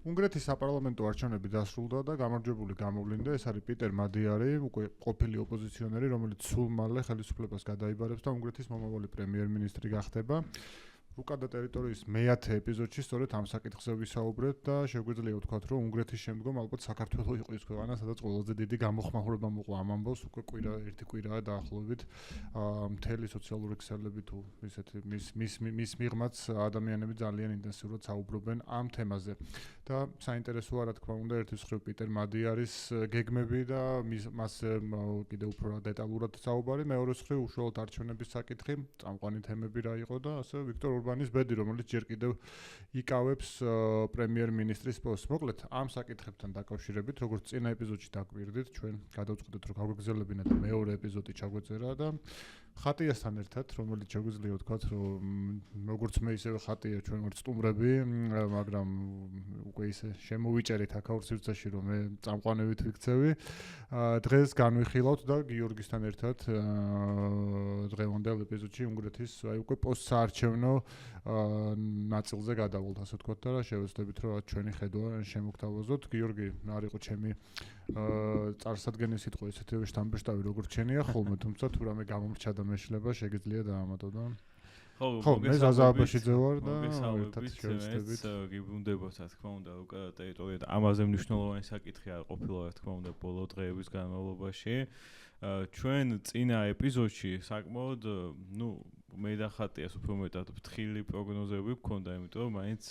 უნგრეთის საპარლამენტო არჩევნები დასრულდა და გამარჯვებული გამოვლინდა. ეს არის პიტერ მადიარი, უკვე ყოფილი ოპოზიციონერი, რომელიც სულ მალე ხელისუფლებას გადაიბარებს და უნგრეთის მომავალი პრემიერ-მინისტრი გახდება. უკანა ტერიტორიის მე-10 ეპიზოდში სწორედ ამ საკითხზე ვისაუბრეთ და შეგვიძლია ვთქვათ, რომ უნგრეთის შემდგომ ალბათ საქართველოს იყო ის ქვეყანა, სადაც ყველაზე დიდი გამოხმაურება მოყვა ამ ამბავს, უკვე ერთი კვირაა დაახლოებით მთელი სოციალური ქსელები თუ ისეთი მის მიღმაც ადამიანები ძალიან ინტენსიურად საუბრობენ ამ თემაზე. და საინტერესოა რა თქმა უნდა ერთის მხრივ პიტერ მადიარის გეგმები და მას კიდევ უფრო დეტალურად საუბარი, მეორეს მხრივ უშუალოდ არჩევნების საკითხი, წამყვანი თემები რა იყო და ასე ვიქტორ ურბანის ბედი, რომელიც ჯერ კიდევ იკავებს პრემიერ-მინისტრის პოსტს. მოკლედ, ამ საკითხებთან დაკავშირებით, როგორც წინა ეპიზოდში დაგვირდით, ჩვენ გადავწყვეტეთ, რომ გავგრძელებინათ და მეორე ეპიზოდი ჩაგვეწერა და ხატიასთან ერთად, რომელიც შეგვიძლია ვთქვათ, რომ როგორც მე ისევე ხატია ჩვენ ვართ სტუმრები, მაგრამ უკვე ისე შემოვიჭერით აქაურ სივრცეში, რომ მე წამყვანებით ვიქცევი. დღეს განვიხილავთ და გიორგისთან ერთად დღევანდელ ეპიზოდში უნგრეთის აი უკვე პოსტსაარჩევნო ნაწილზე გადავალთ, ასე ვთქვათ და შევეცდებით, რომ ჩვენი ხედვა შემოგთავაზოთ. გიორგი, არ იყო ჩემი წარსადგენელი სიტყვა ისეთივე შთამბეშტავი, როგორც შენია ხოლმე, თუმცა თუ რამე გამომრჩა და მეშლება, შეგიძლია დაამატო და ხო, მე ზაზაბაშიძე ვარ და ერთად შევეცდებით. გიბრუნდებათ, რა თქმა უნდა, უკანა ტერიტორია და ამაზე მნიშვნელოვანი საკითხი არ ყოფილა, რა თქმა უნდა, ბოლო დღეების განმავლობაში. ჩვენ წინა ეპიზოდში საკმაოდ, მე და ხატიას უფრო მეტად ფრთხილი პროგნოზები გვქონდა, იმიტომ რომ მაინც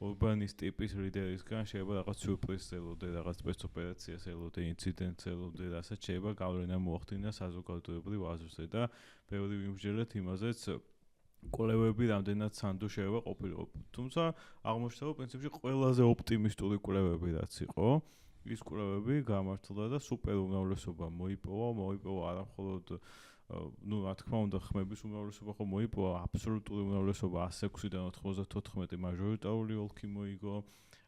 ურბანის ტიპის ლიდერისგან შეიძლება რაღაც სიურპრიზს ელოდე, რაღაც სპეცოპერაციას ელოდე, ინციდენტს ელოდე, რასაც შეიძლება გავლენა მოახდინა საზოგადოებრივ აზრზე და ბევრი ვიმსჯელეთ იმაზეც კვლევები რამდენად სანდო შეიძლება ყოფილიყო. თუმცა აღმოჩნდა, რომ პრინციპში ყველაზე ოპტიმისტური კვლევები რაც იყო, ის კვლევები გამართლა და სუპერ უმრავლესობა მოიპოვა არა მხოლოდ რა თქმა უნდა ხმების უმრავლესობა ხო მოიპოვა, აბსოლუტური უმრავლესობა 106-დან 94 მაჟორიტარული ოლქი მოიგო.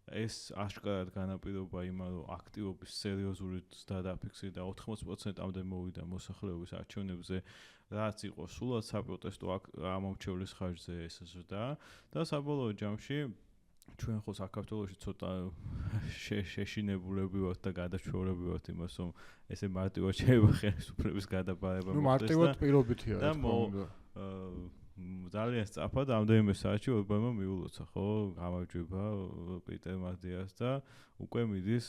ეს აშკარად განაპირობა იმან, რომ აქტივობის სერიოზული დაფიქსირდა 80%-მდე მოვიდა მოსახლეობის არჩევნებზე, რაც იყო სულად საპროტესტო ამომრჩევლის ხარჯზე ეს ზრდა და საბოლოო ჯამში ჩვენ ხო საქართველოში ცოტა შეშინებულები ვართ და გადაჩვეულები ვართ იმას, რომ ესე მარტივად შეიძლება ხელისუფლების გადაბარება მოხდეს და მარტივად პირობითია რა თქმა უნდა. ძალიან სწრაფად ამდენიმე საათში ურბანმა მიულოცა, ხო, გამარჯვება პიტერ მადიარს და უკვე მიდის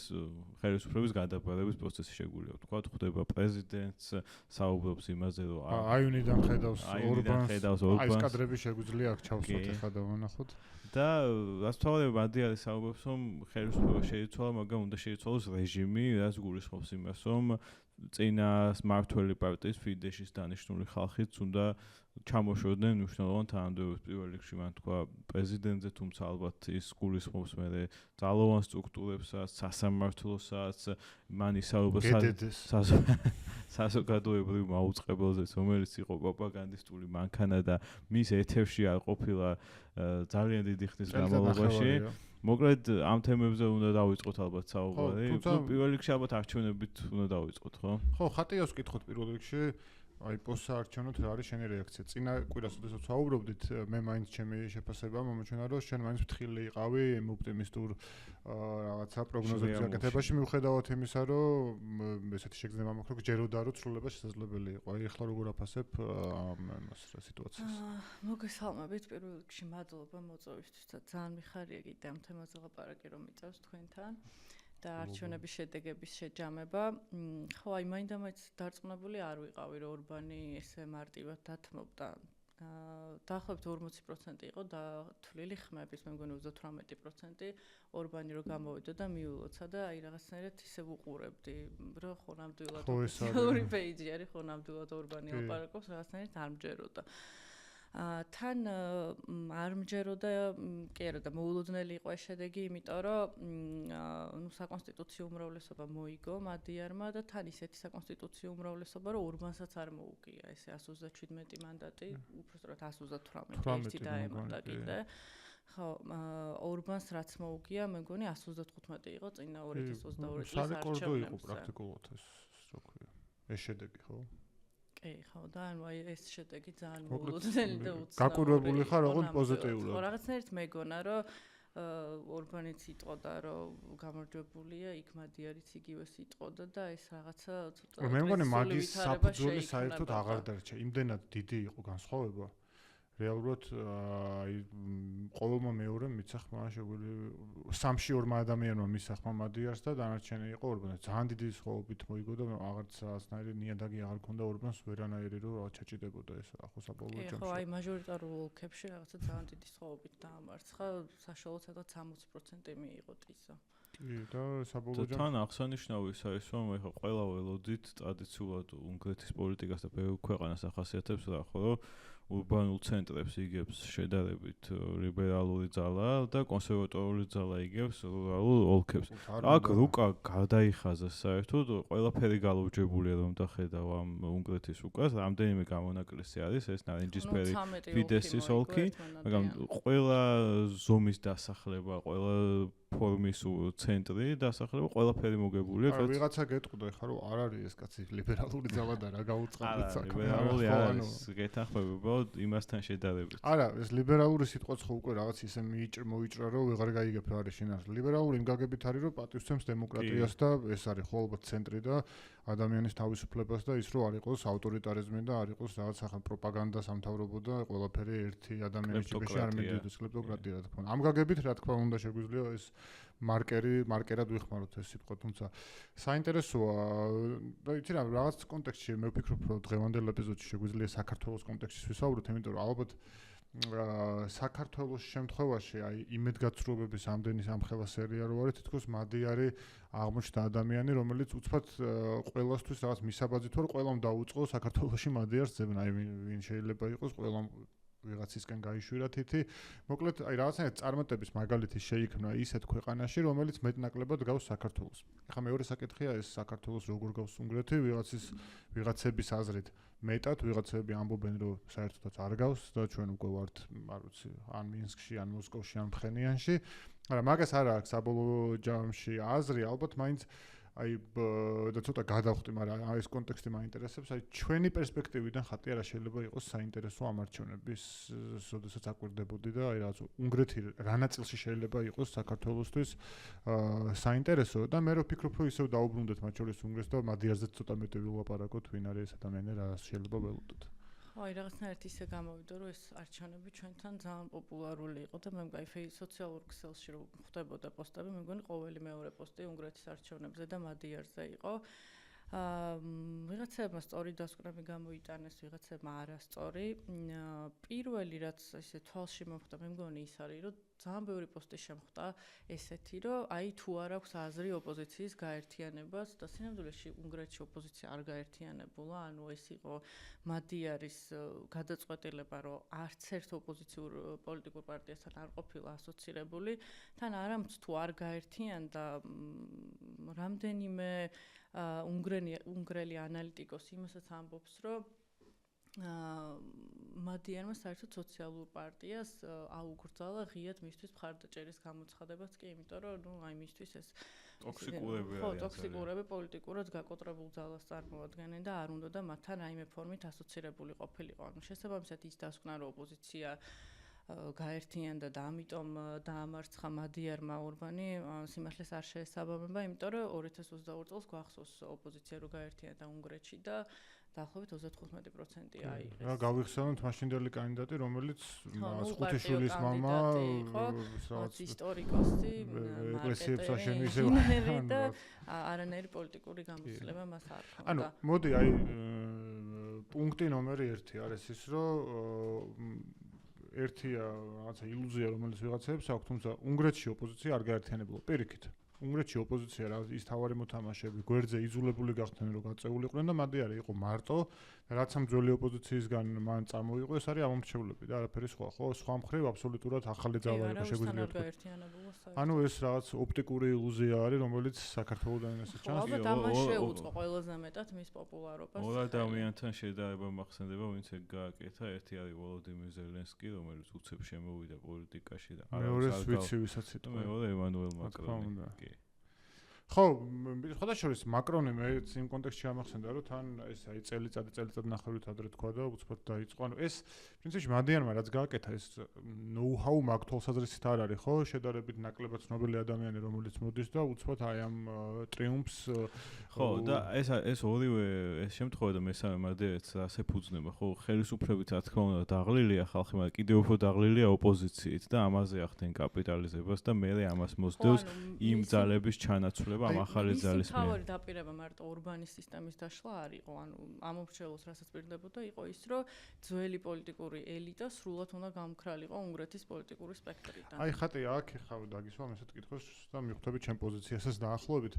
ხელისუფლების გადაბარების პროცესი შეგვიძლია ვთქვათ, ხვდება პრეზიდენტს, საუბრობს იმაზე, რომ აიუნიდან ხედავს ურბანს, აი ეს კადრები შეგვიძლია აქ ჩავსვათ ახლა და ვნახოთ. და რაც თავად მადიარი საუბრობს, რომ ხელისუფლება შეიცვალა, მაგრამ უნდა შეიცვალოს რეჟიმი, რაც გულისხმობს იმას, რომ წინა მმართველი პარტიის ფიდეშის დანიშნული ხალხიც უნდა ჩამოშორდნენ მნიშვნელოვან თანამდებობებს. პირველ რიგში მან თქვა პრეზიდენტზე, თუმცა ალბათ ის გულისხმობს მე ძალოვან სტრუქტურებსაც, სასამართლოსაც, მან ისაუბრა საზოგადოებრივ მაუწყებელზეც, რომელიც იყო პროპაგანდისტული მანქანა და მის ეთერში არ ყოფილა ძალიან დიდი ხნის განმავლობაში. მოკლედ ამ თემებზე უნდა დავიწყოთ ალბათ საუბარი. პირველ რიგში ალბათ არჩევნებით უნდა დავიწყოთ, ხო? ხო, ხატიას ვკითხოთ პირველ რიგში. აი პოსტსაარჩევნოთ რა არის შენი რეაქცია? წინა კვირას როდესაც ვაუბრობდით, მე მაინც ჩემი შეფასება მომჩვენა, რომ შენ მაინც ფრთხილი იყავი ოპტიმისტურ რაღაცა პროგნოზების გაკეთებაში, მიუხედავად იმისა, რომ ესეთი შეგრძნება მაქვს, რომ ჯეროდა რომ ცვლილება შესაძლებელი იყო. აი ახლა როგორ აფასებ ამას რა სიტუაციას? მოგესალმებით პირველ რიგში, მადლობა მოწვევისთვის და ძალიან მიხარია კიდე ამ თემაზე ლაპარაკი რომ მიწევს თქვენთან. და არჩევნების შედეგების შეჯამება. ხო, აი მაინდამაინც დარწმუნებული არ ვიყავი, რომ ურბანი ესე მარტივად დათმობდა. დაახლოებით 40% იყო და თვლილი ხმების, მე მგონი 38% ურბანი რო გამოვიდა და მიულოცა და აი რაღაცნაირად ისე ვუყურებდი, რომ ხო ნამდვილად ოფიციალური პეიჯი არის, ხო ნამდვილად ურბანი ლაპარაკობს, რაღაცნაირად არ მჯეროდა. თან არ მჯეროდა, კი არა და მოულოდნელი იყო ეს შედეგი, იმიტომ რომ საკონსტიტუციო უმრავლესობა მოიგო მადიარმა და თან ისეთი საკონსტიტუციო უმრავლესობა, რომ ურბანსაც არ მოუგია ესე 137 მანდატი, უბრალოდ 138 ერთი დაემატა კიდე. ხო, ურბანს რაც მოუგია, მე მგონი 135 იყო წინა 2022 წლის არჩევნებში. საკონდო იყო პრაქტიკულად ეს რო ქვია. ეს შედეგი, ხო? ხო და ანუ აი ეს შედეგი ძალიან მოულოდნელი და უცნაური. გაკვირვებული ხარ, ოღონდ პოზიტიურად. ხო, რაღაცნაირად მეგონა, რომ ორბანიც იტყოდა, რომ გამარჯვებულია, იქ მადიარიც იგივე იტყოდა და ეს რაღაცა ცოტა მე მგონი მაგის საფუძველი საერთოდ აღარ დარჩა. იმდენად დიდი იყო განსხვავება. რეალურად ყოველმა მეორემ მიცახმა შეგვიძლია სამში ორმა ადამიანმა მისახმა მადიარს და დანარჩენი იყო ორბანს. ძალიან დიდი სხვაობით მოიგო და აღარც რაღაცნაირი ნიადაგი აღარ ქონდა ორბანს ვერანაირი რომ ჩაჭიდებოდა ეს ახო საბოლოო ჯამში. ხო, აი მაჟორიტარულ ოლქებში რაღაცა ძალიან დიდი სხვაობით დაამარცხა, საშუალოდ სადღაც 60% მიიღო ტისა. კი და საბოლოო ჯამში თან აღსანიშნავი ის რომ ეხლა ყველა ველოდით ტრადიციულად უნგრეთის პოლიტიკას და ბევრ ქვეყანას ახასიათებს რა, ხო? ურბანულ ცენტრებს იგებს შედარებით ლიბერალური ძალა და კონსერვატორული ძალა იგებს რურალურ ოლქებს. აქ რუკა გადაიხაზა საერთოდ ყველაფერი გალოჯებულია რომ დახედავ ამ უნგრეთის უკას, რამდენიმე გამონაკლისი არის ეს ნარინჯისფერი ფიდესის ოლქი, მაგრამ ყველა ზომის დასახლება, ყველა ფორმის ცენტრი დასახლება ყველაფერი მოგებულია. არა, ვიღაცა გეტყოდა ხა რომ არ არის ეს კაცი ლიბერალური ძალა და რა გაუწყობთ საქმე. ლიბერალური არის, გეთანხმება იმასთან შედარებით. არა, ეს ლიბერალური სიტყვაც ხო უკვე რაღაც ისე მოიჭრა რომ ვეღარ გაიგებ რა არის შინაარსი. ლიბერალური იმ გაგებით არის რომ პატივსცემს დემოკრატიას და ეს არის ხო ალბათ ცენტრი და ადამიანის თავისუფლებას და ის რომ არ იყოს ავტორიტარიზმი და არ იყოს რაღაც ახალ პროპაგანდა სამთავრობო და ყველაფერი ერთი ადამიანის ჭიბეში არ მიდიოდეს კლეპტოკრატია რა თქმა უნდა. ამ გაგებით რა თქმა უნდა შეგვიძლია ეს მარკერად ვიხმაროთ ეს სიტყვა, თუმცა საინტერესოა და იცი რა რაღაც კონტექსტში მე ვფიქრობ რომ დღევანდელ ეპიზოდში შეგვიძლია საქართველოს კონტექსტში ვისაუბროთ, იმიტომ რომ ალბათ საქართველოს შემთხვევაში აი იმედგაცრუებების ამდენი სამხელა სერია რო არის, თითქოს მადიარი აღმოჩნდა ადამიანი, რომელიც უცბად ყველასთვის რაღაც მისაბაძით რომ ყველამ დაუწყო საქართველოში მადიარს ძებნა, აი ვინ შეიძლება იყოს ყველამ ვიღაცისკენ გაიშვირა თითი. მოკლედ, აი რაღაცნაირად წარმატების მაგალითი შეიქმნა ისეთ ქვეყანაში, რომელიც მეტნაკლებად გავს საქართველოს. ეხლა მეორე საკითხია ეს საქართველოს როგორ გავს უნგრეთი, ვიღაცების აზრით მეტად, ვიღაცები ამბობენ რომ საერთოდაც არ გავს და ჩვენ უკვე ვართ, არ ვიცი, ან მინსკში, ან მოსკოვში, ან მხენიანში. არა, მაგას არ აქვს საბოლოო ჯამში აზრი, ალბათ მაინც აი და ცოტა გადავხვდი, მაგრამ ეს კონტექსტი მაინტერესებს. აი ჩვენი პერსპექტივიდან ხათი არა შეიძლება იყოს საინტერესო ამ არჩევნების, როდესაც აკვირდებოდი და აი რაღაც უნგრეთი რა ნაწილში შეიძლება იყოს საქართველოსთვის საინტერესო და მე რო ვფიქრობ, რომ ისევ დაუბრუნდეთ მათ შორის უნგრეთს და მადიარზეც ცოტა მეტი ვილაპარაკოთ, ვინ არის ეს ადამიანი, რა შეიძლება ველოდოთ. აი რაღაცნაირად ისე გამოვიდა რომ ეს არჩევნები ჩვენთან ძალიან პოპულარული იყო და მე მგონი სოციალურ ქსელში რომ ხდებოდა პოსტები, მე მგონი ყოველი მეორე პოსტი უნგრეთის არჩევნებზე და მადიარზე იყო. ვიღაცებმა სწორი დასკვნები გამოიტანეს, ვიღაცებმა არასწორი. პირველი რაც ესე თვალში მომხდა, მე მგონი ის არის, რომ ძალიან ბევრი პოსტი შემხვდა ესეთი, რომ აი თუ არ აქვს აზრი ოპოზიციის გაერთიანებას და სინამდვილეში უნგრეთში ოპოზიცია არ გაერთიანებულა, ანუ ეს იყო მადიარის გადაწყვეტილება, რომ არც ერთ ოპოზიციურ პოლიტიკურ პარტიასთან არ ყოფილა ასოცირებული, თან არამც თუ არ გაერთიანდა რამდენიმე უნგრელი ანალიტიკოსი იმასაც ამბობს, რომ მადიარმა საერთოდ სოციალურ პარტიას აუგრძალა ღიად მისთვის მხარდაჭერის გამოცხადებაც კი, იმიტომ რომ ნუ აი მისთვის ეს ტოქსიკურები პოლიტიკურად გაკოტრებულ ძალას წარმოადგენენ და არ უნდა და მათთან რაიმე ფორმით ასოცირებული ყოფილიყო. ანუ შესაბამისად ის დასკვნა, რომ ოპოზიცია გაერთიანდა და ამიტომ დაამარცხა მადიარმა ორბანი სიმართლეს არ შეესაბამება, იმიტომ რომ 2022 წელს გვახსოვს ოპოზიცია რო გაერთიანდა უნგრეთში და დაახლოებით 35% აიღეს. რა გავიხსენოთ მაშინდელი კანდიდატი, რომელიც ხუთიშვილის მამა, რაღაც ისტორიკოსი, ეკლესიებს აშენისე და არანაირი პოლიტიკური გამოცდილება მას არ ჰქონდა. ანუ მოდი აი პუნქტი ნომერი 1 არის ის, რომ ერთია რაღაცა ილუზია, რომელიც ვიღაცებს აქვს, თუმცა უნგრეთში ოპოზიცია არ გაერთიანებულა. პირიქით. უნგრეთში ოპოზიცია რა ის თავარი მოთამაშეები გვერდზე იზოლებული გახდნენ, რომ გაწეულიყვნენ და მადიარი იყო მარტო, რაც ამ ძველი ოპოზიციისგან მან წარმოიღო, ეს არის ამომრჩევლები და არაფერი სხვა, ხო? სხვა მხრივ აბსოლუტურად ახალი ძალა იყო შეგვიძლია თქვა. ანუ ეს რაღაც ოპტიკური ილუზია არის, რომელიც საქართველოსთან ესე ჩანს. ალბათ ამას შეუწყო ყველაზე მეტად მის პოპულარობას. ორ ადამიანთან შედარება მახსენდება, ვინც ეგ გააკეთა, ერთი არის ვოლოდიმირ ზელენსკი, რომელიც უცებ შემოვიდა პოლიტიკაში და მეორეს ვიცი ვისაც იტყვა. მეორე ემანუელ მაკრონი. კი. ხო, ხოდაშორის მაკრონი მეც იმ კონტექსტში ამახსენდა, რომ თან ეს აი წელიწად ნახევრით ადრე თქვა და უცბად დაიწყო. ანუ ეს პრინციპში მადიანმა რაც გააკეთა, ეს ნოუ-ჰაუ მაგ თვალსაზრისით არ არის, ხო? შედარებით ნაკლებად ცნობილი ადამიანი, რომელიც მოდის და უცბად აი ამ ტრიუმფს ხო, და ეს ორივე ეს შემთხვევა და მესამე მადიანიც ასე ფუძნება, ხო? ხელისუფლებით რა თქმა უნდა დაღლილია ხალხი, მაგრამ კიდევ უფრო დაღლილია ოპოზიციით და ამაზე ახდენ კაპიტალიზებას და მე ამას მოსდევს იმ ძალების ჩანაცვლება ამ ახალი ძალის მიერ. თავი დაპირება მარტო ორბანის სისტემის დაშლა არ იყო, ანუ ამომრჩევლოს რასაც პირდებოდა იყო ის, რომ ძველი პოლიტიკური ელიტა სრულად უნდა გამქრალიყო უნგრეთის პოლიტიკური სპექტრიდან. აი ხატი აქ ეხავ დაგისვამ ესეთ კითხვას და მიხვდებით ჩემ პოზიციასაც დაახლოებით.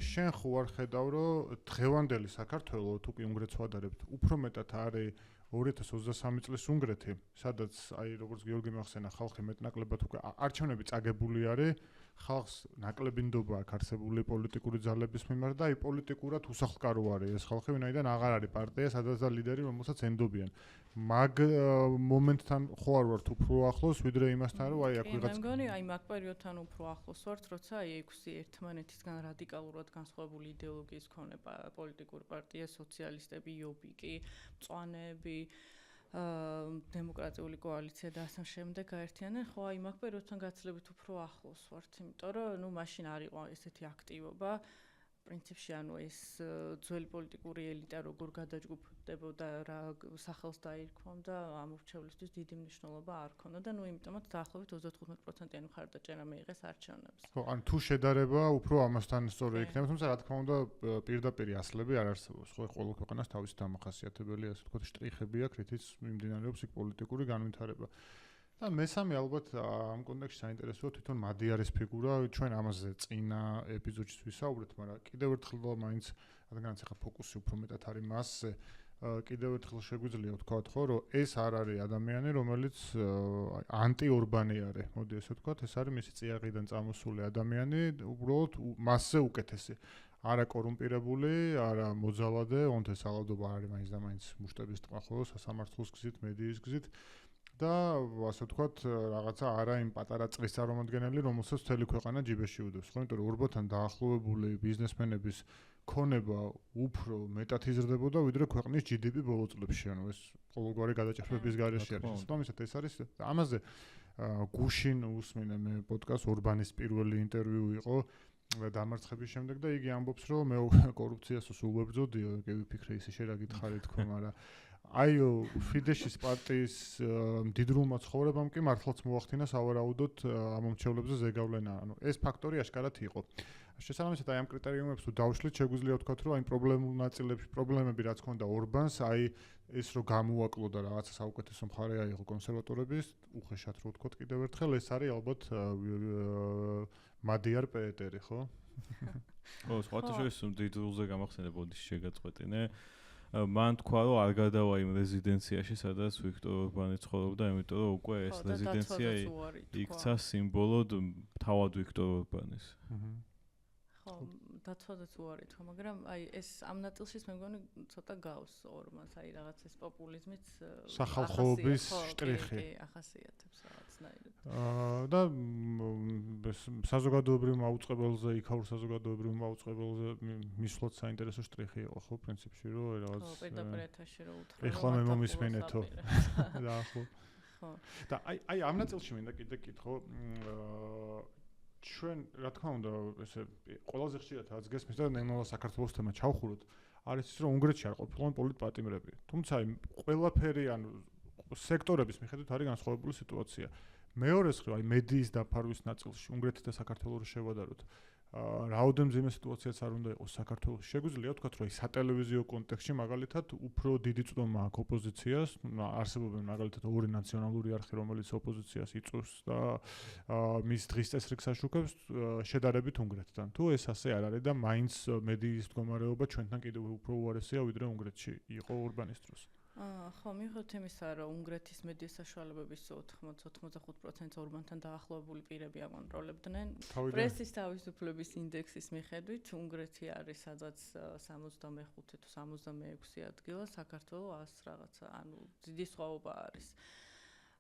შენ ხო არ ხედავ, რომ დღევანდელი საქართველო თუ კი უნგრეთს ვადარებთ, უფრო მეტად არის 2023 წლის უნგრეთი, სადაც აი როგორც გიორგი მახსენა, ხალხი მეტნაკლებად უკვე არჩევნები წაგებული არის, ხალხს ნაკლები ნდობა აქვს არსებული პოლიტიკური ძალების მიმართ და აი პოლიტიკურად უსახლკარო არის ეს ხალხი, ვინაიდან აღარ არის პარტია, სადაც და ლიდერი, რომელსაც ენდობიან. მაგ მომენტთან ხო არ ვართ უფრო ახლოს, ვიდრე იმასთან, რომ აი აქ ვიღაც მე მგონი აი მაგ პერიოდთან უფრო ახლოს ვართ, როცა აი 6 ერთმანეთისგან რადიკალურად განსხვავებული იდეოლოგიის მქონე პოლიტიკური პარტია, სოციალისტები, იობიკი, მწვანეები, დემოკრატიული კოალიცია და ასე შემდეგ გაერთიანენ, ხო აი მაგ პერიოდთან გაცილებით უფრო ახლოს ვართ, იმიტომ რომ ნუ მაშინ არ იყო ესეთი აქტივობა. პრინციპში ანუ ეს ძველი პოლიტიკური ელიტა როგორ გადაჯგუფდებოდა რა სახელს დაირქვამდა ამორჩევლისთვის დიდი მნიშვნელობა არ ქონდა და ნუ იმიტომაც დაახლოებით 35%-იანი მხარდაჭერა მიიღეს არჩევნებს. ხო, ან თუ შედარება უფრო ამასთან სწორი იქნება, თუმცა რა თქმა უნდა პირდაპირ ასლები არ არსებობს. ხო, ყოველ ქვეყანას თავისი დამახასიათებელი ასე ვთქვათ შტრიხები აქვს, რითიც მიმდინარეობს იქ პოლიტიკური განვითარება. და მესამე ალბათ ამ კონტექსტში საინტერესოა თვითონ მადიარის ფიგურა, ჩვენ ამაზე წინა ეპიზოდში ვისაუბრეთ, მაგრამ კიდევ ერთხელ მაინც რადგანაც ახლა ფოკუსი უფრო მეტად არის მასზე, კიდევ ერთხელ შეგვიძლია ვთქვათ, ხო, რომ ეს არ არის ადამიანი, რომელიც ანტი-ორბანი არის, მოდი ესე ვთქვათ, ეს არის მისი წიაღიდან წამოსული ადამიანი, უბრალოდ მასზე უკეთესი. არა კორუმპირებული, არა მოძალადე, ონთე სალადობა არის მაინც და მაინც მუშტების ტყვა, ხო, სასამართლოს გზით, მედიის გზით. და ასე ვთქვათ, რაღაცა არა იმ პატარა წრის წარმომადგენელი, რომელსაც მთელი ქვეყანა ჯიბეში უდევს, ხო, იმიტომ რომ ორბოთან დაახლოებული ბიზნესმენების ქონება უფრო მეტად იზრდებოდა, ვიდრე ქვეყნის GDP ბოლო წლებში, ანუ ეს ყოველგვარი გადაჭრბების გარეშე არის. შესაბამისად, ეს არის ამაზე გუშინ უსმინე მე პოდკასტ ორბანის პირველი ინტერვიუ იყო დამარცხების შემდეგ და იგი ამბობს, რომ მე კორუფციას სულ ვებრძოდიო, კი ვიფიქრე ისე შე რა გითხარი თქო, მაგრამ აი ფიდეშის პარტიის მდიდრულმა ცხოვრებამ კი მართლაც მოახდინა სავარაუდოდ ამომრჩევლებზე ზეგავლენა. ანუ ეს ფაქტორი აშკარად იყო. შესაბამისად აი ამ კრიტერიუმებს თუ დავშლით, შეგვიძლია ვთქვათ, რომ აი პრობლემულ ნაწილებში პრობლემები რაც ჰქონდა ორბანს, აი ეს რომ გამოაკლოდა რაღაცა საუკეთესო მხარე აიღო კონსერვატორების, უხეშად რო ვთქვათ კიდევ ერთხელ, ეს არის ალბათ მადიარ პეტერი, ხო? ხო, სხვათა შორის მდიდრულზე გამახსენებოდი შეგაწყვეტინე. მან თქვა, რომ არ გადავა იმ რეზიდენციაში, სადაც ვიქტორ ორბანი ცხოვრობდა, იმიტომ რომ უკვე ეს რეზიდენცია იქცა სიმბოლოდ თავად ვიქტორ ორბანის. ხო, დაცვადაც უარი თქვა, მაგრამ აი ეს ამ ნაწილშიც მე მგონი ცოტა გავს ორმას, აი რაღაც ეს პოპულიზმიც სახალხოობის შტრიხი ახასიათებს რაღაცნაირად. და საზოგადოებრივ მაუწყებელზე, იქაურ საზოგადოებრივ მაუწყებელზე მისვლაც საინტერესო შტრიხი იყო, ხო, პრინციპში, რომ რაღაც ხო, პირდაპირ ეთაში რო უთხრა. ეხლა მე მომისმენეთო. და ხო. ხო. და აი ამ ნაწილში მინდა კიდე კითხო, ჩვენ რა თქმა უნდა ესე ყველაზე ხშირად რაც გესმის და ნელა საქართველოს თემა ჩავხუროთ, არის ის რომ უნგრეთში არ ყოფილიყო პოლიტპატიმრები. თუმცა აი ყველაფერი ანუ სექტორების მიხედვით არის განსხვავებული სიტუაცია. მეორეს მხრივ აი მედიის დაფარვის ნაწილში უნგრეთი და საქართველოს შევადაროთ. რაოდენმე სიტუაციაც არ უნდა იყოს საქართველოს. შეგვიძლია ვთქვათ, რომ აი სატელევიზიო კონტექსტში მაგალითად უფრო დიდი წვდომა აქვს ოპოზიციას, არსებობენ მაგალითად ორი ნაციონალური არხი, რომელიც ოპოზიციას იწვევს და მის დღის წესრიგს აშუქებს შედარებით უნგრეთთან. თუ ეს ასე არ არის და მაინც მედიის მდგომარეობა ჩვენთან კიდევ უფრო უარესია, ვიდრე უნგრეთში იყო ორბანის დროს. ხო, მიიღოთ იმისა, რომ უნგრეთის მედიის საშუალებების 80-85% ორბანთან დაახლოებული პირები აკონტროლებდნენ. პრესის თავისუფლების ინდექსის მიხედვით უნგრეთი არის სადაც 75 თუ 76 ადგილი, საქართველოს 100 რაღაცა, ანუ დიდი სხვაობა არის.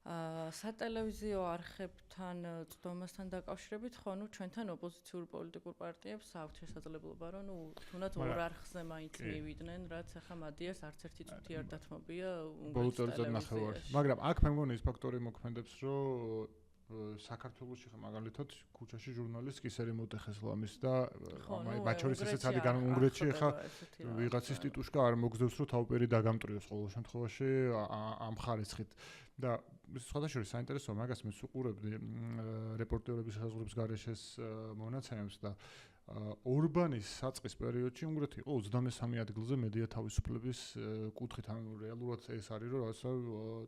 სატელევიზიო არხებთან წვდომასთან დაკავშირებით ხო ნუ ჩვენთან ოპოზიციურ პოლიტიკურ პარტიებს აქვს შესაძლებლობა რომ ნუ თუნდაც ორ არხზე მაინც მივიდნენ რაც ახლა მადიას არც ერთი წუთი არ დათმობია უნგრეთის ტელევიზიაში მაგრამ აქ მე მგონი ის ფაქტორი მოქმედებს რომ საქართველოში ხა მაგალითად ქუჩაში ჟურნალისტს კისერი მოტეხეს ლამის და მათ შორის ესეც არის უნგრეთში ხა ვიღაცის ტიტუშკა არ მოგზევს რომ თავპერი დაგამტრიოს ყოველ შემთხვევაში ამ ხარისხით და სხვადასხვა საინტერესოა მაგას მე ვუყურებდი რეპორტერების საზღვრების გარეშეს მონაცემებს და ორბანის საწყის პერიოდში უნგრეთი იყო 23 ადგილზე მედია თავისუფლების კუთხით ანუ რეალურად ეს არის რომ რაღაცა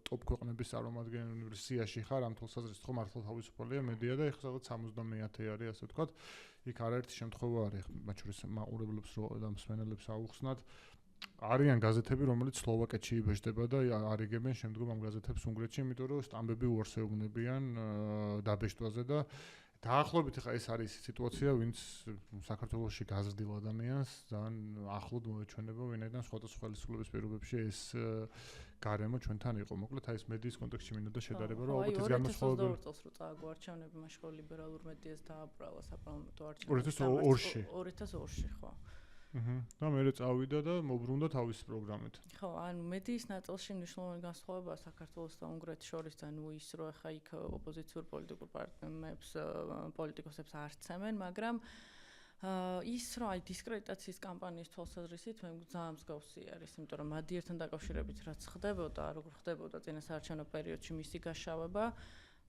ტოპ ქვეყნების წარმომადგენლების სიაში ხარ ამ თვალსაზრისით ხო მართლა თავისუფალია მედია და ეხლა სადაც 70-ე არის ასე ვთქვათ იქ არაერთი შემთხვევა არის მათ შორის მაყურებლებს და მსმენელებს აუხსნათ არიან გაზეთები რომელიც სლოვაკეთში იბეჭდება და არიგებენ შემდგომ ამ გაზეთებს უნგრეთში იმიტომ რომ სტამბები უარსეუბნებიან დაბეჭდვაზე და დაახლოებით ხა ეს არის სიტუაცია ვინც საქართველოში გაზრდილ ადამიანს ძალიან ახლოდ მოეჩვენება ვინაიდან სხვადასხვა ხელისუფლების პირობებში ეს გარემო ჩვენთან იყო მოკლედ აი ეს მედიის კონტექსტში მინდა შედარება რომ ალბათ ეს განმასხვავებელი 2022 წელს რო წააგო არჩევნები მაშინ ლიბერალურ მედიას დააბრალა საპარლამენტო არჩევნებში 2002-ში ხო და მე წავიდა და მოbrunდა თავისი პროგრამით. ხო, ანუ მედიის ნაწილში მნიშვნელოვანი განსხვავებაა საქართველოს და უნგრეთის შორის, ანუ ის რომ ახლა იქ ოპოზიციურ პოლიტიკურ პარტნიორებს, პოლიტიკოსებს არ ცემენ, მაგრამ ის რომ აი დისკრედიტაციის კამპანიის თვალსაზრისით მე ძალიან მსგავსი არის, იმიტომ რომ მადიერთან დაკავშირებით რაც ხდებოდა, როგორ ხდებოდა წინასაარჩევნო პერიოდში მისი გაშავება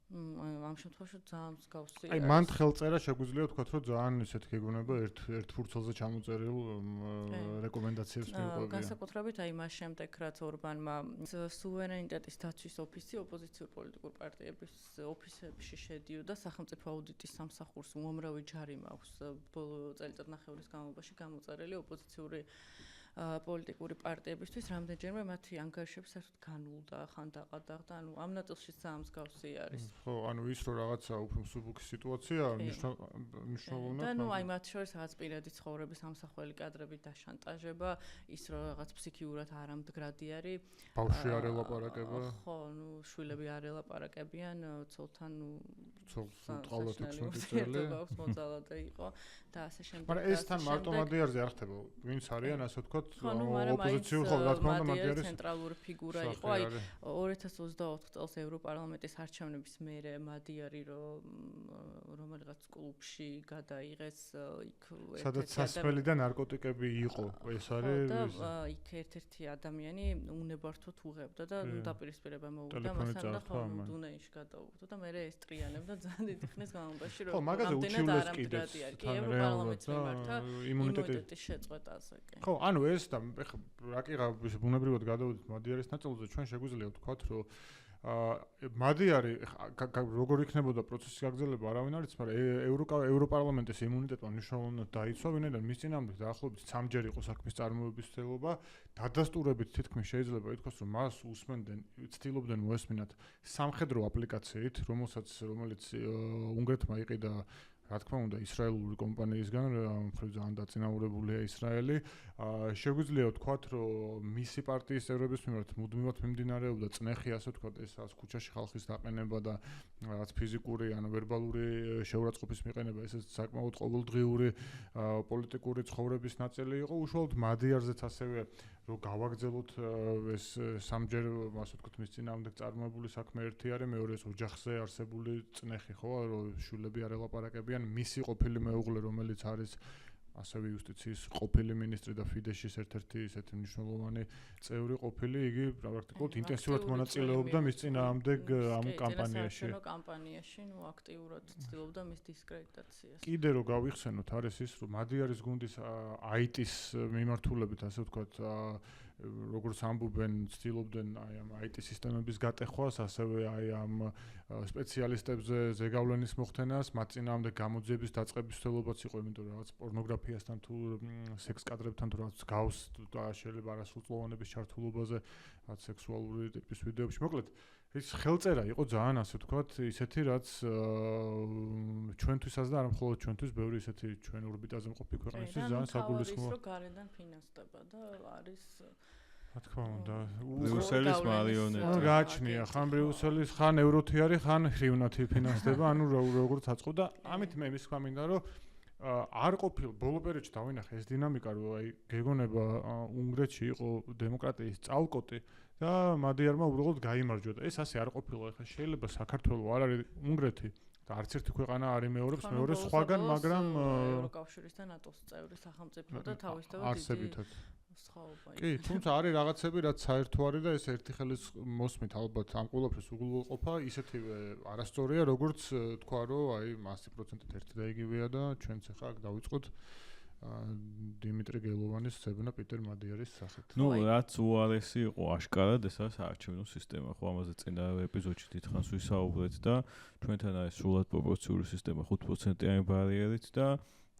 ამ შემთხვევაში ძალიან მსგავსი აი მან ხელწერა შეგვიძლია ვთქვათ რომ ძალიან ისეთი გეგონება ერთ ფურცელზე ჩამოწერილ რეკომენდაციებს მიუყვებია. განსაკუთრებით აი მას შემდეგ რაც ორბანმა სუვერენიტეტის დაცვის ოფისი ოპოზიციურ პოლიტიკურ პარტიების ოფისებში შედიოდა სახელმწიფო აუდიტის სამსახურს უამრავი ჯარი მაქვს ბოლო წელიწადნახევრის განმავლობაში გამოწერილი ოპოზიციური პოლიტიკური პარტიებისთვის რამდენჯერმე მათი ანგარიშები საერთოდ განულდა, ხან დაყადაღდა, ანუ ამ ნაწილში ძალიან მსგავსი არის. ხო, ანუ ის რომ რაღაცა უფრო მსუბუქი სიტუაცია მნიშვნელოვნად და ნუ აი მათ შორის რაღაც პირადი ცხოვრების ამსახველი კადრები დაშანტაჟება, ის რომ რაღაც ფსიქიურად არამდგრადი არის. ბავშვი არ ელაპარაკება. ხო, ნუ შვილები არ ელაპარაკებიან, ცოლთან ნუ ტყავად 16 წელი. მოძალადე იყო და ასე შემდეგ. მაგრამ ეს თან მარტო მადიარზე არ ხდება. ვინც არიან ასე ვთქვათ ოპოზიციურ ხო რა თქმა უნდა მადიარის ცენტრალური ფიგურა იყო აი 2024 წელს ევროპარლამენტის არჩევნების მერე მადიარი რომელიღაც კლუბში გადაიღეს იქ სადაც სასმელი და ნარკოტიკები იყო ეს არის და იქ ერთ-ერთი ადამიანი უნებართვოდ უღებდა და დაპირისპირება მოუწოდა მასთან და ხო დუნეიში გადაუღდა და მერე ესტრიანებდა ძალიან დიდი ხნის განმავლობაში რომ რამდენად არამდგრად არის ევროპარლამენტის მიმართა იმუნიტეტის შეწყვეტაზე ხო ანუ ეს და ეხლა რაკიღა ბუნებრივად გადავიდეთ მადიარის ნაწილზე ჩვენ შეგვიძლია ვთქვათ რომ მადიარი როგორ იქნებოდა პროცესის გაგრძელება არავინ არ იცის მაგრამ ევროპარლამენტის იმუნიტეტმა მნიშვნელოვნად დაიცვა ვინაიდან მის წინააღმდეგ დაახლოებით 3-ჯერ იყო საქმის წარმოების ცდილობა დადასტურებით თითქმის შეიძლება ითქვას რომ მას უსმენდნენ ცდილობდნენ მოესმინათ სამხედრო აპლიკაციით რომელიც უნგრეთმა იყიდა რა თქმა უნდა ისრაელური კომპანიისგან უფრო ძალიან დაწინაურებულია ისრაელი შეგვიძლია ვთქვათ რომ მისი პარტიის წევრების მიმართ მუდმივად მიმდინარეობდა წნეხი ასე ვთქვათ ეს ქუჩაში ხალხის დაყენება და რაღაც ფიზიკური ანუ ვერბალური შეურაცხყოფის მიყენება ესეც საკმაოდ ყოველდღიური პოლიტიკური ცხოვრების ნაწილი იყო უშუალოდ მადიარზეც ასევე რომ გავაგრძელოთ ეს სამჯერ ასე ვთქვათ მის წინააღმდეგ წარმოებული საქმე ერთი არის მეორე ეს ოჯახზე არსებული წნეხი ხო რომ შვილები არ ელაპარაკებიან მისი ყოფილი მეუღლე რომელიც არის ასევე იუსტიციის ყოფილი მინისტრი და ფიდეშის ერთ-ერთი ისეთი მნიშვნელოვანი წევრი ყოფილი იგი პრაქტიკულად ინტენსიურად მონაწილეობდა მის წინააღმდეგ ამ კამპანიაში ნუ აქტიურად ცდილობდა მის დისკრედიტაციას კიდე რომ გავიხსენოთ არის ის რომ მადიარის გუნდის IT-ის მიმართულებით ასე ვთქვათ როგორც ამბობენ ცდილობდნენ აი ამ IT სისტემების გატეხვას ასევე აი ამ სპეციალისტებზე ზეგავლენის მოხდენას მათ წინააღმდეგ გამოძიების დაწყების ცდილობაც იყო იმიტომ რომ რაღაც პორნოგრაფიასთან თუ სექს კადრებთან თუ რაღაც გავს და შეიძლება არასრულწლოვანების ჩართულობაზე რაც სექსუალური ტიპის ვიდეოებში მოკლედ ის ხელწერა იყო ძალიან ასე ვთქვათ ისეთი რაც ჩვენთვისაც და არა მხოლოდ ჩვენთვის ბევრი ისეთი ჩვენ ორბიტაზე მყოფი ქვეყნისთვის ძალიან საგულისხმოა ის რომ გარედან ფინანსდება და არის რა თქმა უნდა. ბრიუსელის მარიონეტი. გააჩნია, ხან ბრიუსელის, ხან ევროთი არის, ხან ხრივნათი ფინანსდება, ანუ როგორც აწყო და ამით მე მისქვა მინდა რომ არ ყოფილ ბოლო პერიოდში დავინახე ეს დინამიკა რომ აი გეგონება უნგრეთში იყო დემოკრატიის წალკოტი და მადიარმა უბრალოდ გაიმარჯვა და ეს ასე არ ყოფილა. ეხლა შეიძლება საქართველოს არ არის უნგრეთი და არც ერთი ქვეყანა არ იმეორებს მეორე სხვაგან, მაგრამ ევროკავშირის და ნატოს წევრი სახელმწიფო და თავისთავად არსებითად სხვაობა. კი, თუმცა არის რაღაცები, რაც საერთო არის და ეს ერთი ხელის მოსმით ალბათ ამ ყოველფერს უგულვებყოფა ისეთივე არასწორია, როგორც თქვა, რომ აი 100%-ით ერთი და იგივეა და ჩვენც ახლა აქ დავიწყოთ დიმიტრი გელოვანის ცებნა პიტერ მადიარის სახით. ნუ რაც უარესი იყო აშკარად ესაა საარჩევნო სისტემა, ხო ამაზე წინა ეპიზოდში დიდხანს ვისაუბრეთ და ჩვენთან არის სრულად პროპორციული სისტემა 5%-იანი ბარიერით და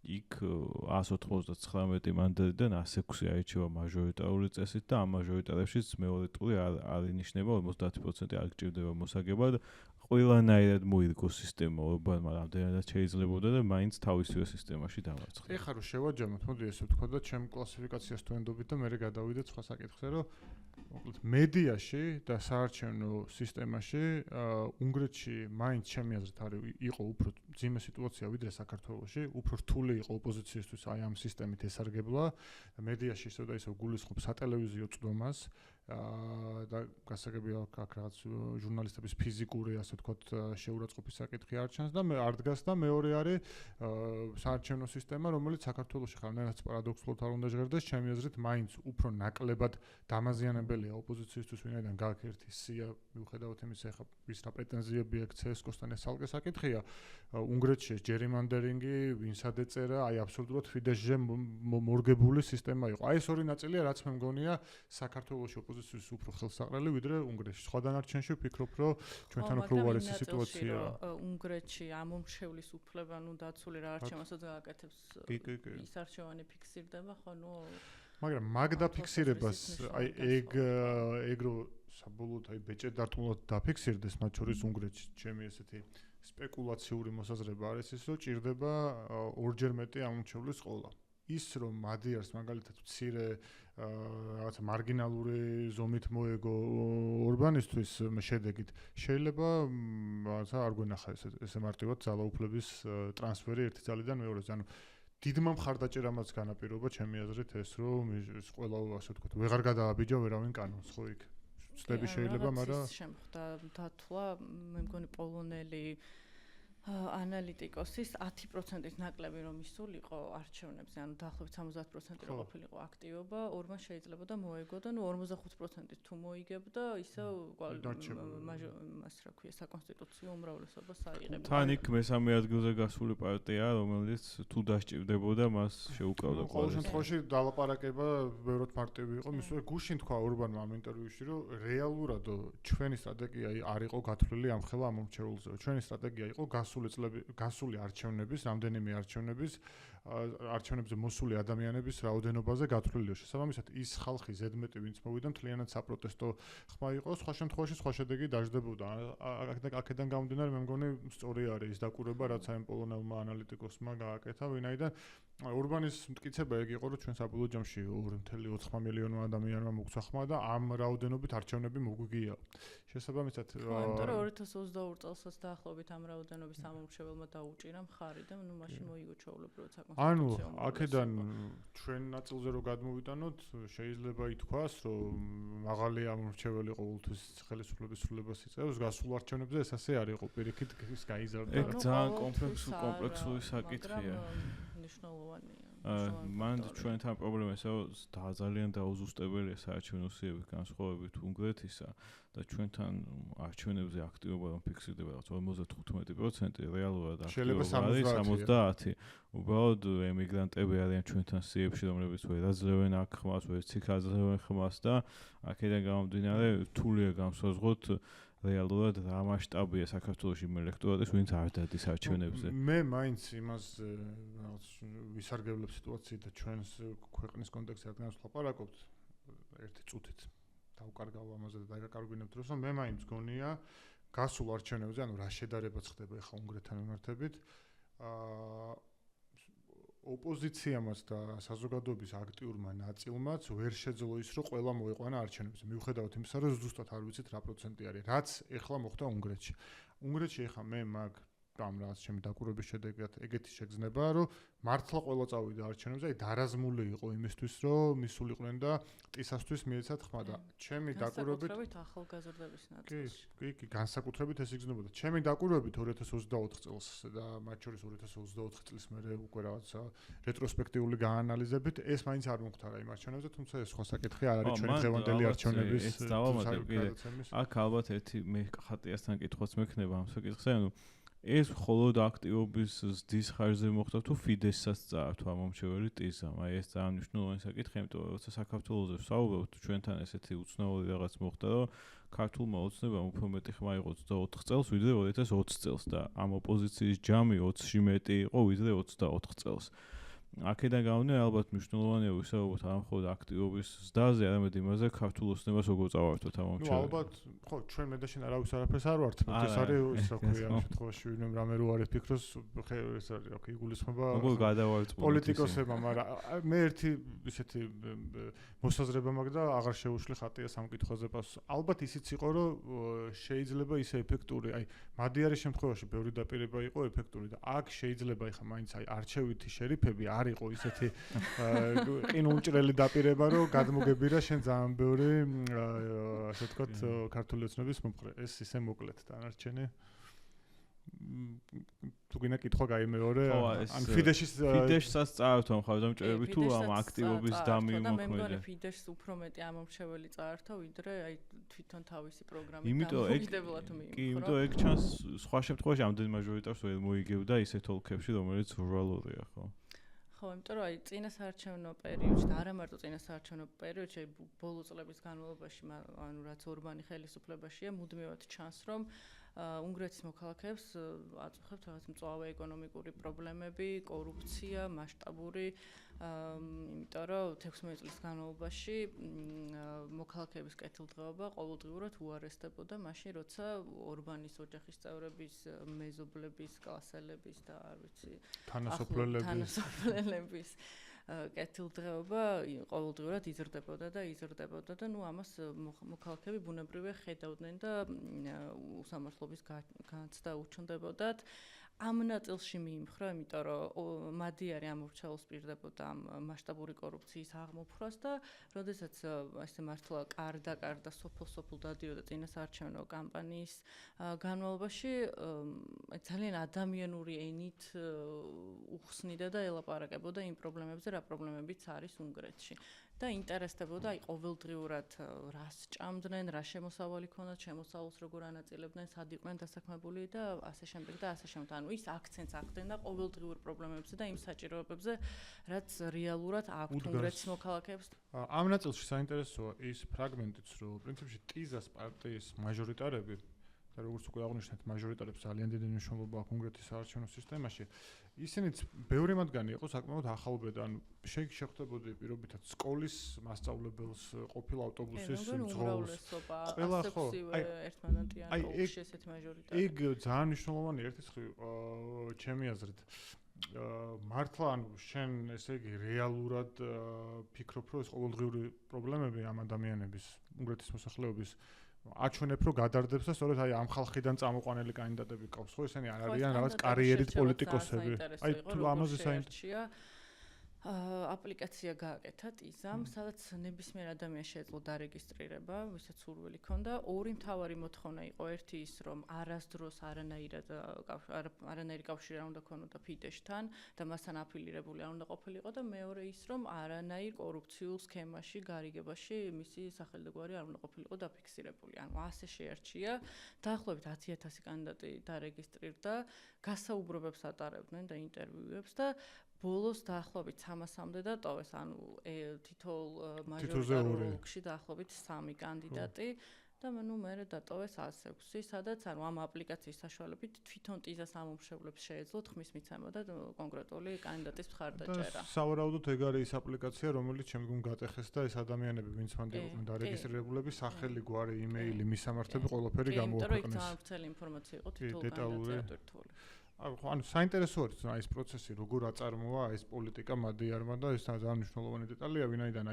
იქ 199 მანდატიდან 106 აირჩევა მაჟორიტარული წესით და ამ მაჟორიტარებშიც მეორე ტური არ ინიშნება 50% არ გჭირდება მოსაგებად. ყველანაირად მოიგო სისტემა ორბანმა რამდენადაც შეიძლებოდა და მაინც თავისივე სისტემაში დამარცხდა. ეხლა რომ შევაჯამოთ, მოდი ესე ვთქვა და ჩემ კლასიფიკაციას თუ ენდობით და მე გადავიდეთ სხვა საკითხზე, რომ მოკლედ მედიაში და საარჩევნო სისტემაში უნგრეთში მაინც ჩემი აზრით არის იყო უფრო ძიმე სიტუაცია ვიდრე საქართველოში, უფრო რთული იყო ოპოზიციისთვის აი ამ სისტემით ესარგებლა და მედიაში ისევ და ისევ გულისხმობს სატელევიზიო წვდომას და გასაგებია აქ რაღაც ჟურნალისტების ფიზიკური ასე ვთქვათ შეურაცხყოფის საკითხი არ ჩანს და არ დგას და მეორე არის საარჩევნო სისტემა, რომელიც საქართველოში ხანანაც პარადოქსულად არ უნდა ჟღერდეს, ჩემი აზრით მაინც უფრო ნაკლებად დამაზიანებელია ოპოზიციისთვის, ვინაიდან გააქვს ერთი სია, მიუხედავად იმისა, ეხლა ვის რა პრეტენზიები აქვს CSKO-სთან ეს ალკე საკითხია. უნგრეთში ეს ჯერიმანდერინგი, ვინსად ეწერა, აი აბსოლუტურად ფიდესზე მორგებული სისტემა იყო. აი ეს ორი ნაწილია, რაც მე მგონია საქართველოში ოპოზიციის უფრო ხელსაყრელი ვიდრე უნგრეთში. სხვა დანარჩენში ვფიქრობ, რომ ჩვენთან უფრო უარესი სიტუაციაა. უნგრეთში ამომრჩევლის უფლება ნუ დაცული რა არჩევანსაც გააკეთებს. ის არჩევანი ფიქსირდება, ხო, ნუ მაგრამ მაგ დაფიქსირებას აი ეგ რო საბოლოოდ აი ბეჭედ დარტყმულად დაფიქსირდეს მათ შორის უნგრეთში ჩემი ესეთი სპეკულაციური მოსაზრება არის ის რომ ჭირდება ორჯერ მეტი ამომრჩევლის ყოლა. ის რომ მადიარს მაგალითად მცირე რაღაცა მარგინალური ზომით მოეგო ორბანისთვის შედეგით შეიძლება რაღაცა არ გვენახა ესე მარტივად ძალაუფლების ტრანსფერი ერთი ძალიდან მეორეზე. ანუ დიდმა მხარდაჭერამაც განაპირობა ჩემი აზრით ეს რომ ეს ყველა ასე ვთქვათ ვეღარ გადააბიჯა ვერავინ კანონს ხო იქ ცდები შეიძლება მაგრამ შემხვდა დათვლა მე მგონი პოლონელი ანალიტიკოსის 10%-ით ნაკლები რომ ისულიყო არჩევნებზე, ანუ დაახლოებით 70% რო ყოფილიყო აქტივობა, ორბან შეიძლება და მოეგო და ნუ 45%-ით თუ მოიგებდა, ისევ მას რა ქვია, საკონსტიტუციო უმრავლესობას აიღებდა. თან იქ მესამე ადგილზე გასული პარტია, რომელიც თუ დასჭირდებოდა, მას შეუკავდა ყველა. ყოველ შემთხვევაში დალაპარაკება ბევრად მარტივი იყო, მისვე გუშინ თქვა ორბანმა ამ ინტერვიუში, რომ რეალურად ჩვენი სტრატეგია არ იყო გათვლილი ამ ხელა ამომრჩეულზე. ჩვენი სტრატეგია იყო გასული არჩევნების, რამდენიმე არჩევნებზე მოსული ადამიანების რაოდენობაზე გათვლილია. შესაბამისად, ის ხალხი ზედმეტი, ვინც მოვიდა, მთლიანად საპროტესტო ხმა იყო, სხვა შემთხვევაში სხვა შედეგი დაждდებოდა. აქედან გამომდინარე, მე მგონი, სწორი არის ის დაკვირვება, რაც აი პოლონელმა ანალიტიკოსმა გააკეთა, ვინაიდან ორბანის მტკიცება ეგ იყო, რომ ჩვენ საბოლოო ჯამში 2.4 მილიონმა ადამიანმა მოგცა ხმა და ამ რაოდენობით არჩევნები მოგვიგია. შესაბამისად, იმიტომ რომ 2022 წელსაც დაახლოებით ამ რაოდენობის ამომრჩეველმა დაუჭირა მხარი და ნუ მაშინ მოიგო ჩვეულებრივად საკონსტიტუციო. ანუ აქედან ჩვენ ნაწილზე რო გადმოვიტანოთ, შეიძლება ითქვას, რომ მაღალი ამომრჩეველი ყოველთვის ხელისუფლების სრულებას იწევს, გასულ არჩევნებზე ეს ასე არ იყო, პირიქით ის გაიზარდა. ეგ ძალიან კომპლექსური საკითხია. ნიშნულოვანია. მან ჩვენთან პრობლემა ესაა ძალიან დაუზუსტებელია საარჩევნო სიები განსხვავებით უნგრეთისა და ჩვენთან არჩევნებზე აქტივობა რომ ფიქსირდება რაღაც 55% რეალურად აქტივობა არის 70. უბრალოდ ემიგრანტები არიან ჩვენთან სიებში რომლებიც ვერ აძლევენ აქ ხმას, ვერც იქ აძლევენ ხმას და აქედან გამომდინარე რთულია განსაზღვროთ რეალურად რა მასშტაბია საქართველოში ელექტორატის ვინც არ დადის არჩევნებზე. მე მაინც იმას რაღაც ვისარგებლებ სიტუაციით და ჩვენს ქვეყნის კონტექსტში რადგან ვlapარაკობთ ერთი წუთით დავკარგავ ამაზე და დაგაკარგვინებ დროს რომ მე მაინც გონია გასულ არჩევნებზე ანუ რა შედარებაც ხდება ახლა უნგრეთთან მიმართებით ოპოზიციამაც და საზოგადოების აქტიურმა ნაწილმაც ვერ შეძლო ის, რომ ყველა მოიყვანა არჩევნებზე. მიუხედავად იმისა, რომ ზუსტად არ ვიცით რა პროცენტი არის, რაც ეხლა მოხდა უნგრეთში. უნგრეთში ეხლა მე მაგ ამ რაღაც ჩემი დაკვირვების შედეგად ეგეთი შეგრძნებაა, რომ მართლა ყველა წავიდა არჩევნებზე, აი დარაზმული იყო იმისთვის, რომ მისულიყვნენ და ტისასთვის მიეცათ ხმა და ჩემი დაკვირვებით ახალგაზრდების ნაწილში. კი, განსაკუთრებით ეს იგრძნობოდა. ჩემი დაკვირვებით 2024 წელს და მათ შორის 2024 წლის მერე უკვე რაღაცა რეტროსპექტიული გაანალიზებით, ეს მაინც არ მომხდარა იმ არჩევნებზე, თუმცა ეს სხვა საკითხი არ არის ჩვენი დღევანდელი არჩევნების. აქ ალბათ ერთი მე ხატიასთან კითხვაც მექნება ამ საკითხზე, ანუ ეს მხოლოდ აქტივობის ზრდის ხარჯზე მოხდა თუ ფიდესაც წაართვა მომრჩეველი ტიზამ. აი ეს ძალიან მნიშვნელოვანი საკითხია, იმიტომ რომ როცა საქართველოზე ვსაუბრობთ, ჩვენთან ესეთი უცნაური რაღაც მოხდა, რომ ქართულმა ოცნებამ უფრო მეტი ხმა იყო 24 წელს, ვიდრე 2020 წელს და ამ ოპოზიციის ჯამი 20-ში მეტი იყო, ვიდრე 24 წელს. აქედან გამომდინარე ალბათ მნიშვნელოვანია ვისაუბროთ არ მხოლოდ აქტივობის ზრდაზე, არამედ იმაზე ქართულ ოცნებას როგორ წავართვათ ამ მომრჩეველი. ალბათ, ხო, ჩვენ მე და შენ არავის არაფერს არ ვართ, ეს არის ის რა ქვია, ამ შემთხვევაში ვინმე რამე რო არის ფიქროს, ეს არის, ოკეი, იგულისხმება პოლიტიკოსებმა, მაგრამ მე ერთი ისეთი მოსაზრება მაქვს და აღარ შეუშლი ხატია სამ კითხვაზე პასუხს. ალბათ ისიც იყო, რომ შეიძლება ისე ეფექტური, აი, მადიარის შემთხვევაში ბევრი დაპირება იყო ეფექტური და აქ შეიძლება ეხა მაინც აი არჩევითი შერიფები არ იყო ისეთი ყინულმჭრელი დაპირება, რომ გადმოგებირა შენ ძალიან ბევრი ასე ვთქვათ ქართული ოცნების მომხრე. ეს ისე მოკლედ დანარჩენი თუ გინდა კითხვა გაიმეორე, ან ფიდეშსაც წაართვა მხარდამჭერები თუ ამ აქტივობის დამიმოქმედა. მე მგონი ფიდეშს უფრო მეტი ამომრჩეველი წაართვა, ვიდრე აი თვითონ თავისი პროგრამით დამოუკიდებლად მიიღო. კი, იმიტომ ეგ ჩანს სხვა შემთხვევაში ამდენ მაჟორიტარს ვერ მოიგებდა ისეთ ოლქებში, რომელიც რუალურია, ხო? ხო, იმიტომ რომ აი წინასაარჩევნო პერიოდში და არა მარტო წინასაარჩევნო პერიოდში, ბოლო წლების განმავლობაში, ანუ რაც ორბანი ხელისუფლებაშია, მუდმივად ჩანს, რომ უნგრეთის მოქალაქეებს აწუხებთ რაღაც მწვავე ეკონომიკური პრობლემები, კორუფცია, მასშტაბური, იმიტომ რომ 16 წლის განმავლობაში მოქალაქეების კეთილდღეობა ყოველდღიურად უარესდებოდა მაშინ, როცა ორბანის ოჯახის წევრების, მეზობლების, კლასელების და არ ვიცი, თანასოფლელების კეთილდღეობა ყოველდღიურად იზრდებოდა და ნუ ამას მოქალაქეები ბუნებრივია ხედავდნენ და უსამართლობის განცდა უჩნდებოდათ. ამ ნაწილში მიიმხრა, იმიტომ რომ მადიარი ამორჩეულს პირდებოდა ამ მასშტაბური კორუფციის აღმოფხვრას და როდესაც ესე მართლა კარდა სოფლ დადიოდა წინასაარჩევნო კამპანიის განმავლობაში, ძალიან ადამიანური ენით უხსნიდა და ელაპარაკებოდა იმ პრობლემებზე, რა პრობლემებიც არის უნგრეთში. და ინტერესდებოდა აი ყოველდღიურად რას ჭამდნენ, რა შემოსავალი ქონდათ, შემოსავალს როგორ ანაწილებდნენ, სად იყვნენ დასაქმებული და ასე შემდეგ და ასე შემდეგ. ანუ ის აქცენტს ახდენდა ყოველდღიურ პრობლემებზე და იმ საჭიროებებზე, რაც რეალურად აქვთ უნგრეთის მოქალაქეებს. ამ ნაწილში საინტერესოა ის ფრაგმენტიც, რომ პრინციპში ტიზას პარტიის მაჟორიტარები და როგორც უკვე აღნიშნეთ, მაჟორიტარებს ძალიან დიდი მნიშვნელობა აქვს უნგრეთის საარჩევნო სისტემაში. ისინიც ბევრი მათგანი იყო საკმაოდ ახალბედა, ანუ შეხვდებოდი პირობითად სკოლის მასწავლებელს, ყოფილ ავტობუსის მძღოლს. ყველა ხო, ერთმანეთიანი აუში ესეთი მაჟორიტარი. ეგ ძალიან მნიშვნელოვანი ერთის ხრი ჩემი აზრით. მართლა ანუ შენ ესე იგი რეალურად ფიქრობ, რომ ეს ყოველდღიური პრობლემები ამ ადამიანების, უნგრეთის მოსახლეობის აჩვენებ, რომ გადარდებს და სწორედ აი ამ ხალხიდან წამოყვანილი კანდიდატები ყავს, ხო, ესენი არ არიან რაღაც კარიერით პოლიტიკოსები. აი თუ ამაზე საინტერესოა აპლიკაცია გააკეთა ტიზამ, სადაც ნებისმიერ ადამიანს შეეძლო დარეგისტრირება, ვისაც სურვილი ჰქონდა. ორი მთავარი მოთხოვნა იყო, ერთი ის, რომ არასდროს არანაირი კავშირი არ უნდა ქონოდა ფიდეშთან და მასთან აფილირებული არ უნდა ყოფილიყო და მეორე ის, რომ არანაირ კორუფციულ სქემაში, გარიგებაში მისი სახელი და გვარი არ უნდა ყოფილიყო დაფიქსირებული. ანუ ასე შეერჩია. დაახლოებით 10,000 კანდიდატი დარეგისტრირდა, გასაუბრებებს ატარებდნენ და ინტერვიუებს და ბოლოს დაახლოებით 300-მდე დატოვეს, ანუ თითოეულ მაჟორიტარულ ოლქში დაახლოებით 3 კანდიდატი და ნუ მერე დატოვეს 106, სადაც ანუ ამ აპლიკაციის საშუალებით თვითონ ტიზას ამომრჩევლებს შეეძლოთ ხმის მიცემა და კონკრეტული კანდიდატის მხარდაჭერა. სავარაუდოდ ეგ არის ის აპლიკაცია, რომელიც შემდგომ გატეხეს და ეს ადამიანები, ვინც მანამდე იყვნენ დარეგისტრირებულები, სახელი, გვარი, იმეილი, მისამართები ყველაფერი გამოაქვეყნეს. იმიტომ რომ ძალიან ვრცელი ინფორმაცია იყო თითოეულ კანდიდატზე. ანუ საინტერესო არის ეს პროცესი როგორ აწარმოა ეს პოლიტიკა მადიარმა და ეს ძალიან მნიშვნელოვანი დეტალია, ვინაიდან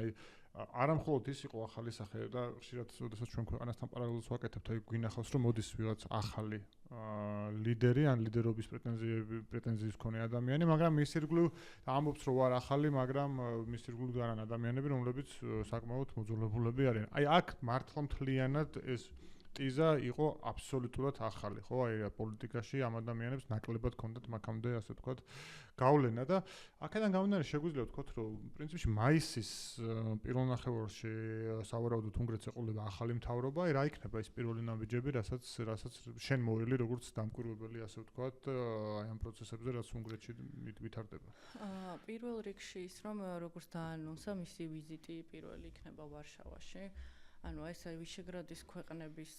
არა მხოლოდ ის იყო ახალი სახე და ხშირად შესაძლოა ჩვენ ქვეყანასთან პარალელს ვაკეთებთ, გვინახავს რომ მოდის ვიღაც ახალი ლიდერი ან ლიდერობის პრეტენზიის მქონე ადამიანი, მაგრამ მის ირგვლივ ამბობს რომ არ ახალი, მაგრამ მის ირგვლივ არიან ადამიანები, რომლებიც საკმაოდ მოძველებულები არიან. აი აქ მართლა მთლიანად ეს ტიზა იყო აბსოლუტურად ახალი, ხო? აი პოლიტიკაში ამ ადამიანებს ნაკლებად ჰქონდათ მაგამდე, ასე ვთქვათ, გავლენა და აქედან გამომდინარე შეგვიძლია ვთქვათ, რომ პრინციპში მაისის პირველ ნახევარში სავარაუდოდ უნგრეთს ეყოლება ახალი მთავრობა, აი რა იქნება ეს პირველი ნაბიჯები, რასაც შენ მოველი როგორც დამკვირვებელი, ასე ვთქვათ, აი ამ პროცესებზე, რაც უნგრეთში ვითარდება. პირველ რიგში ის რომ როგორც დაანონსა მისი ვიზიტი პირველი იქნება ვარშავაში. ანუ ეს ვიშეგრადის ქვეყნების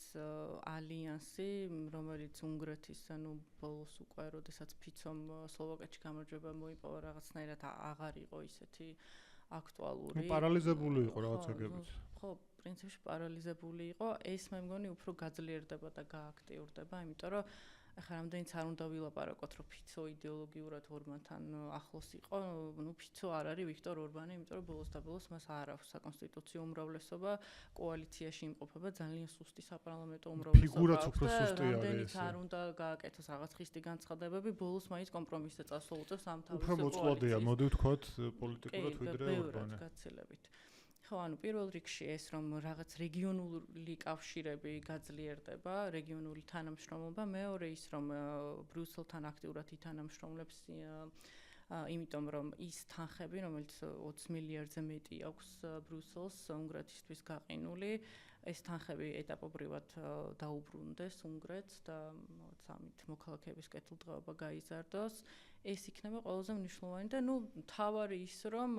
ალიანსი, რომელიც უნგრეთის, ანუ ბოლოს უკვე, როდესაც ფიცომ სლოვაკეთში გამარჯვება მოიპოვა, რაღაცნაირად აღარ იყო ისეთი აქტუალური. პარალიზებული იყო რაღაცებიც. ხო, პრინციპში პარალიზებული იყო. ეს მე მგონი უფრო გაძლიერდება და გააქტიურდება, იმიტომ რომ ახლა რამდენიც არ უნდა ვილაპარაკოთ, რომ ფიცო იდეოლოგიურად ორმანთან ახლოს იყო, ნუ ფიცო არ არის ვიქტორ ორბანი, იმიტომ რომ ბოლოს და ბოლოს მას არ აქვს საკონსტიტუციო უმრავლესობა, კოალიციაში იმყოფება ძალიან სუსტი საპარლამენტო უმრავლესობა. ფიგურაც უფრო სუსტი არის. რამდენიც არ უნდა გააკეთოს რაღაც ხისტი განცხადებები, ბოლოს მაინც კომპრომისზე წასულობს ამ თავის უფრო მოწყვლადია, მოდი ვთქვათ, პოლიტიკურად ვიდრე ორბანი. გაცილებით. ხო, ანუ პირველ რიგში ეს რომ რაღაც რეგიონული კავშირები გაძლიერდება, რეგიონული თანამშრომლობა, მეორე ის რომ ბრიუსელთან აქტიურად ითანამშრომლებს იმიტომ რომ ის თანხები, რომელიც 20 მილიარდზე მეტი აქვს ბრიუსელს უნგრეთისთვის გაყინული, ეს თანხები ეტაპობრივად დაუბრუნდეს უნგრეთს და ამით მოქალაქეების კეთილდღეობა გაიზარდოს. ეს იქნება ყველაზე მნიშვნელოვანი და ნუ თავარი ის რომ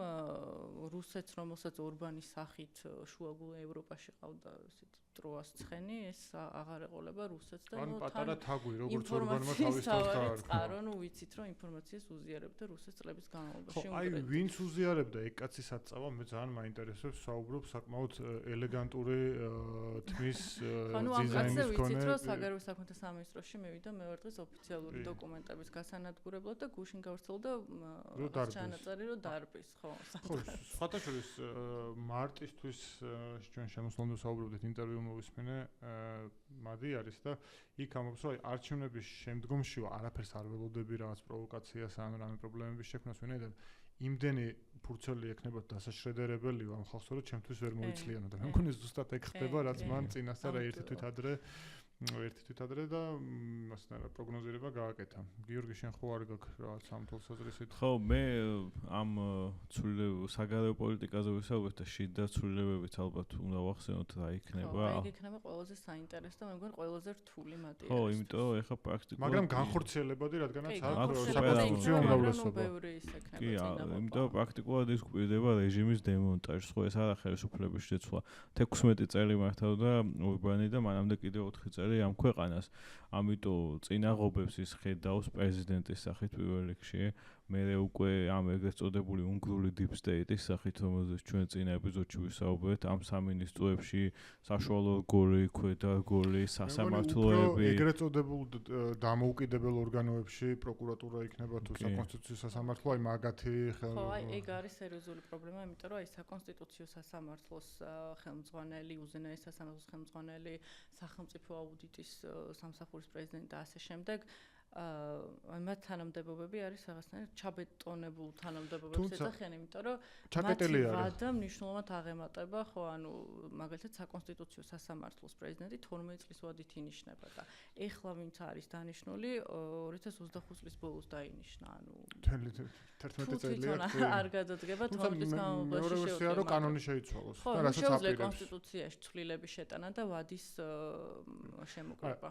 რუსეთს რომელსაც ორბანის სახით შუაგულ ევროპაში ყავდა ესეთ დროას ცხენი ეს აღარ ეყოლება რუსეთს და ნუ პატარა თაგვი როგორც ორბანმა თავის წყარო ნუ ვიცით რომ ინფორმაციას უზიარებდა რუსეთს წლების განმავლობაში აი ვინც უზიარებდა ეგ კაცის აწავა მე ძალიან მაინტერესებს საუბრობ საკმაოდ ელეგანტური თმის დიზაინის მქონე ვიცით რომ საგარეო საქმეთა სამინისტროში მივიდა მეორე დღეს ოფიციალური დოკუმენტების გასანადგურებლად და გუშინ გავრცელდა ჩანაწერი რომ დარბის ხო სხვათაშორის მარტისთვის ჩვენ შემოსვლამდე საუბრობდით ინტერვიუ მოვისმენე მადიარის და იქ ამბობს რომ არჩევნების შემდგომში არაფერს არ ველოდები რაღაც პროვოკაციას ან რამე პრობლემების შექმნას ვინაიდან იმდენი ფურცელი ექნება დასაშრედერებელი ამ ხალხს რომ ჩემთვის ვერ მოიცლიანო და მე მგონი ზუსტად ეგ ხდება რაც მან წინასწარ ერთი თვით ადრე და მასნაირად პროგნოზირება გააკეთა. გიორგი შენ ხო არ გაქვს რაღაც სამთვალსაზრისით? ხო, მე ამ საგარეო პოლიტიკაზე ვისაუბრებ და შიდა ცვლილებებით ალბათ უნდა ვახსენოთ რა იქნება. ხო, ეგ იქნება ყველაზე საინტერესო და მე მგონი ყველაზე რთული მატერიალი. ხო, იმიტომ რომ ეხა პრაქტიკულად მაგრამ განხორციელებადი რადგანაც საკონსტიტუციო უმრავლესობა. კი, იმიტომ რომ პრაქტიკულად ის გვირდება რეჟიმის დემონტაჟს, ხო ეს არა ხელისუფლების შეცვლა. 16 წელი მართავდა ორბანი და მანამდე კიდევ 4 წელი ამ ქვეყანას. ამიტომ წინაღობებს ის ხედავს პრეზიდენტის სახით პირველ რიგში. მე უკვე ამ ეგრეთ წოდებული უნგრული deep state-ის სახით, რომელზეც ჩვენ წინა ეპიზოდში ვისაუბრეთ, ამ სამინისტროებში საშუალო რგოლი, ქვედა რგოლი, სასამართლოები. ეგრეთ წოდებულ დამოუკიდებელ ორგანოებში პროკურატურა იქნება თუ საკონსტიტუციო სასამართლო, აი მაგათი ხო, აი ეგ არის სერიოზული პრობლემა, იმიტომ რომ აი საკონსტიტუციო სასამართლოს ხელმძღვანელი, უზენაეს სასამართლოს ხელმძღვანელი, სახელმწიფო აუდიტის სამსახურის პრეზიდენტი და ასე შემდეგ მათ თანამდებობები არის რაღაცნაირად ჩაბეტონებულ თანამდებობებს ეძახიან, იმიტომ რომ ჩაკეტილი არის. ვადა მნიშვნელოვნად აღემატება, ხო, ანუ მაგალითად საკონსტიტუციო სასამართლოს პრეზიდენტი 12 წლის ვადით ინიშნება და ეხლა ვინც არის დანიშნული 2025 წლის ბოლოს დაინიშნა, ანუ 11 წელია. არ გადადგება 12 წლის განმავლობაში შეუძლია რომ კანონი შეიცვალოს და რასაც აპირებს. კონსტიტუციაში ცვლილების შეტანა და ვადის შემოკრება.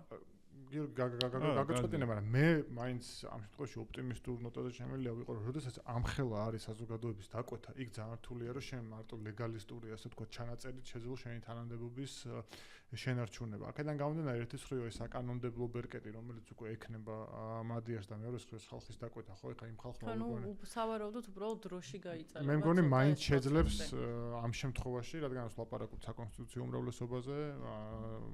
გაგაწყვეტინა, მაგრამ მე მაინც ამ შემთხვევაში ოპტიმისტურ ნოტაზე შემიძლია ვიყო, რომ როდესაც ამხელა არის საზოგადოების დაკვეთა, იქ ძალიან რთულია, რომ შენ მარტო ლეგალისტური, ასე ვთქვათ, ჩანაწერით შეძლო შენი თანამდებობის შენარჩუნება. აქედან გამომდინარე ერთის მხრივ ეს საკანონმდებლო ბერკეტი, რომელიც უკვე ექნება მადიარს და მეორე მხრივ ხალხის დაკვეთა, ხო, ეხა იმ ხალხმა მგონი სავარაუდოდ უბრალოდ დროში გაიწელა. მე მგონი მაინც შეძლებს ამ შემთხვევაში, რადგან ლაპარაკობთ საკონსტიტუციო უმრავლესობაზე,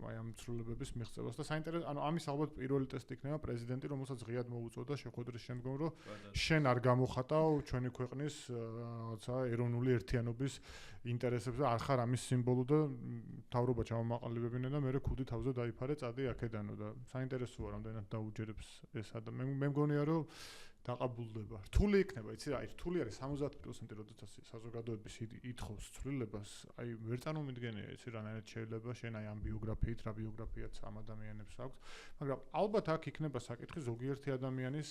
აი ამ ცვლილებების მიღწევას და საინტერესო, ანუ ამის ალბათ პირველი ტესტი იქნება პრეზიდენტი, რომელსაც ღიად მოუწოდა შეხვედრის შემდგომ, რომ შენ არ გამოხატავ ჩვენი ქვეყნის რაღაცა ეროვნული ერთიანობის ინტერესებს და არ ხარ ამის სიმბოლო და თავრობა ჩამომაყალიბებინა და მე ქუდი თავზე დაიფარე წადი აქედანო და საინტერესოა რამდენად დაუჯერებს ეს ადამიანი. მე მგონია რომ დაყაბულდება. რთული იქნება, იცი რა, რთული არის 70% როდესაც საზოგადოების ითხოვს ცვლილებას, აი ვერ წარმომიდგენია იცი რანაირად შეიძლება შენ აი ამ ბიოგრაფიით, რა ბიოგრაფიაც ამ ადამიანებს აქვს, მაგრამ ალბათ აქ იქნება საკითხი ზოგიერთი ადამიანის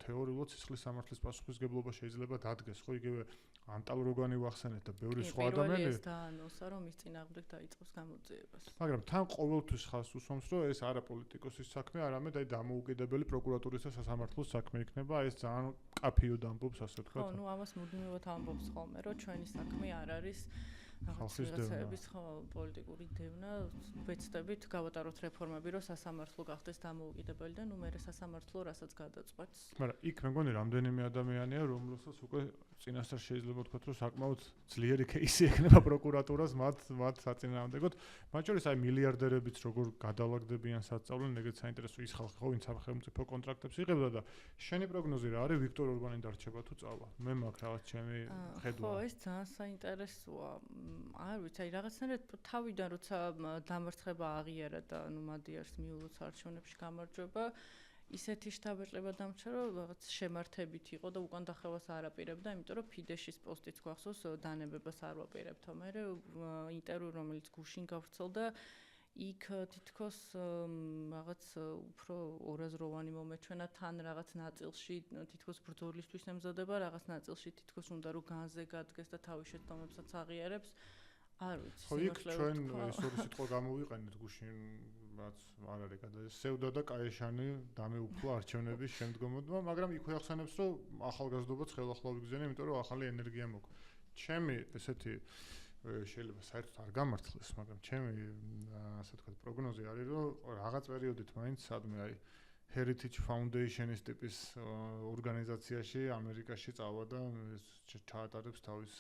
თეორიულად სისხლის სამართლის პასუხისგებლობა შეიძლება დადგეს, ხო, იგივე ანტალ როგანი ვახსენეთ და ბევრი სხვა ადამიანი და ანონსა რომ ის წინააღმდეგ დაიწყოს გამოძიებას. მაგრამ თან ყოველთვის ხას უსვამს რომ ეს არა პოლიტიკოსის საქმე, არამედ აი დამოუკიდებელი პროკურატურის და სასამართლოს საქმე იქნება, ეს ძალიან კაფიოდ ამბობს ასე ვთქვათ. ხო, ნუ ამას მუდმივად ამბობს ხოლმე, რომ ჩვენი საქმე არ არის რაღაცების ხო პოლიტიკური დევნა, ვეცდებით გავატაროთ რეფორმები, რომ სასამართლო გახდეს დამოუკიდებელი და ნუ მე სასამართლო რასაც გადაწყვეტს. მაგრამ იქ მე მგონი რამდენიმე ადამიანია, რომლებსაც უკვე წინასწარ შეიძლება ვთქვათ, რომ საკმაოდ ძლიერი кейსი ექნება პროკურატურას მათ საწინააღმდეგოდ. მათ შორის აი მილიარდერებიც როგორ გადალაგდებიან სასწავლენ, ეგეც საინტერესო ის ხალხი ხო, ვინც სახელმწიფო კონტრაქტებს იღებდა და შენი პროგნოზი რა არის ვიქტორ ორბანი დარჩება თუ წავა? მე მაქვს რაღაც ჩემი ხედვა. ხო, ეს ძალიან საინტერესოა. არ ვიცი, აი რაღაცნაირად თავიდან როცა დამარცხება აღიარა და ნუ მადიარს მიულოც არჩევნებში გამარჯვება, ისეთი შთაბეჭდება დამრჩა, რომ რაღაც შემართებით იყო და უკან დახევას არ აპირებდა, იმიტომ რომ ფიდეშის პოსტიც გვახსოვს დანებებას არ ვაპირებთ. მე ინტერვიუ რომელიც გუშინ გავრცელდა, იქ თითქოს რაღაც უფრო ორაზროვანი მომეჩვენა თან რაღაც ნაწილში თითქოს ბრძოლისთვის ემზადება, რაღაც ნაწილში თითქოს უნდა რომ განზე გადგეს და თავის შეცდომებსაც აღიარებს. არ ვიცი. ხო, იქ ჩვენ ეს ორი სიტყვა გამოვიყენეთ გუშინ, რაც არ არის გადასევდა და კაეშანი დამეუფლა არჩევნების შემდგომოდმა, მაგრამ იქ ახსენებს, რომ ახალგაზრდობაც ხელახლა ვიგზენე, იმიტომ რომ ახალი ენერგია მოქვს. ჩემი ესეთი შეიძლება საერთოდ არ გამართლეს, მაგრამ ჩემი ასე ვთქვათ პროგნოზი არის, რომ რაღაც პერიოდით მაინც სადმე აი Heritage Foundation-ის ტიპის ორგანიზაციაში ამერიკაში წავა და ჩაატარებს თავის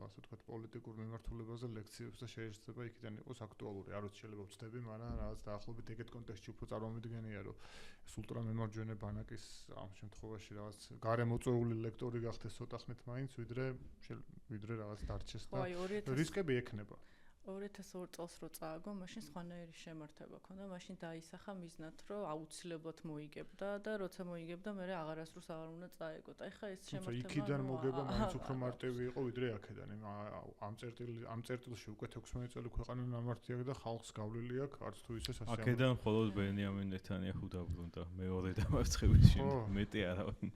ასე ვთქვათ პოლიტიკურ მიმართულებაზე ლექციებს და შეიძლება იქიდან იყოს აქტუალური. არ ვიცი შეიძლება ვწდები, მაგრამ რაღაც დაახლოებით ეგეთ კონტექსტში უფრო წარმომიდგენია, რომ ეს ულტრამემარჯვენე ბანაკის ამ შემთხვევაში რაღაც გარემოწვეული ლექტორი გახდეს ცოტა ხნით მაინც, ვიდრე რაღაც დარჩეს და რისკები ექნება. 2002 წელს რო წააგო, მაშინ სხვანაირი შემართება ქონდა, მაშინ დაისახა მიზნად, რომ აუცილებლად მოიგებდა და როცა მოიგებდა, მე აღარასდროს აღარ უნდა წაეგო. და ეხა ეს შემართება იქიდან მოგება მაინც უფრო მარტივი იყო, ვიდრე აქედან. ამ წერტილში უკვე 16 წელი ქვეყანა ნამართი აქვს და ხალხს გავლილი აქვს, არც თუ ისე სასიამოვნო. აქედან მხოლოდ ბენიამინ ნეთანიაჰუ დაბრუნდა მეორე დამარცხების შემდეგ, მეტი არავინ.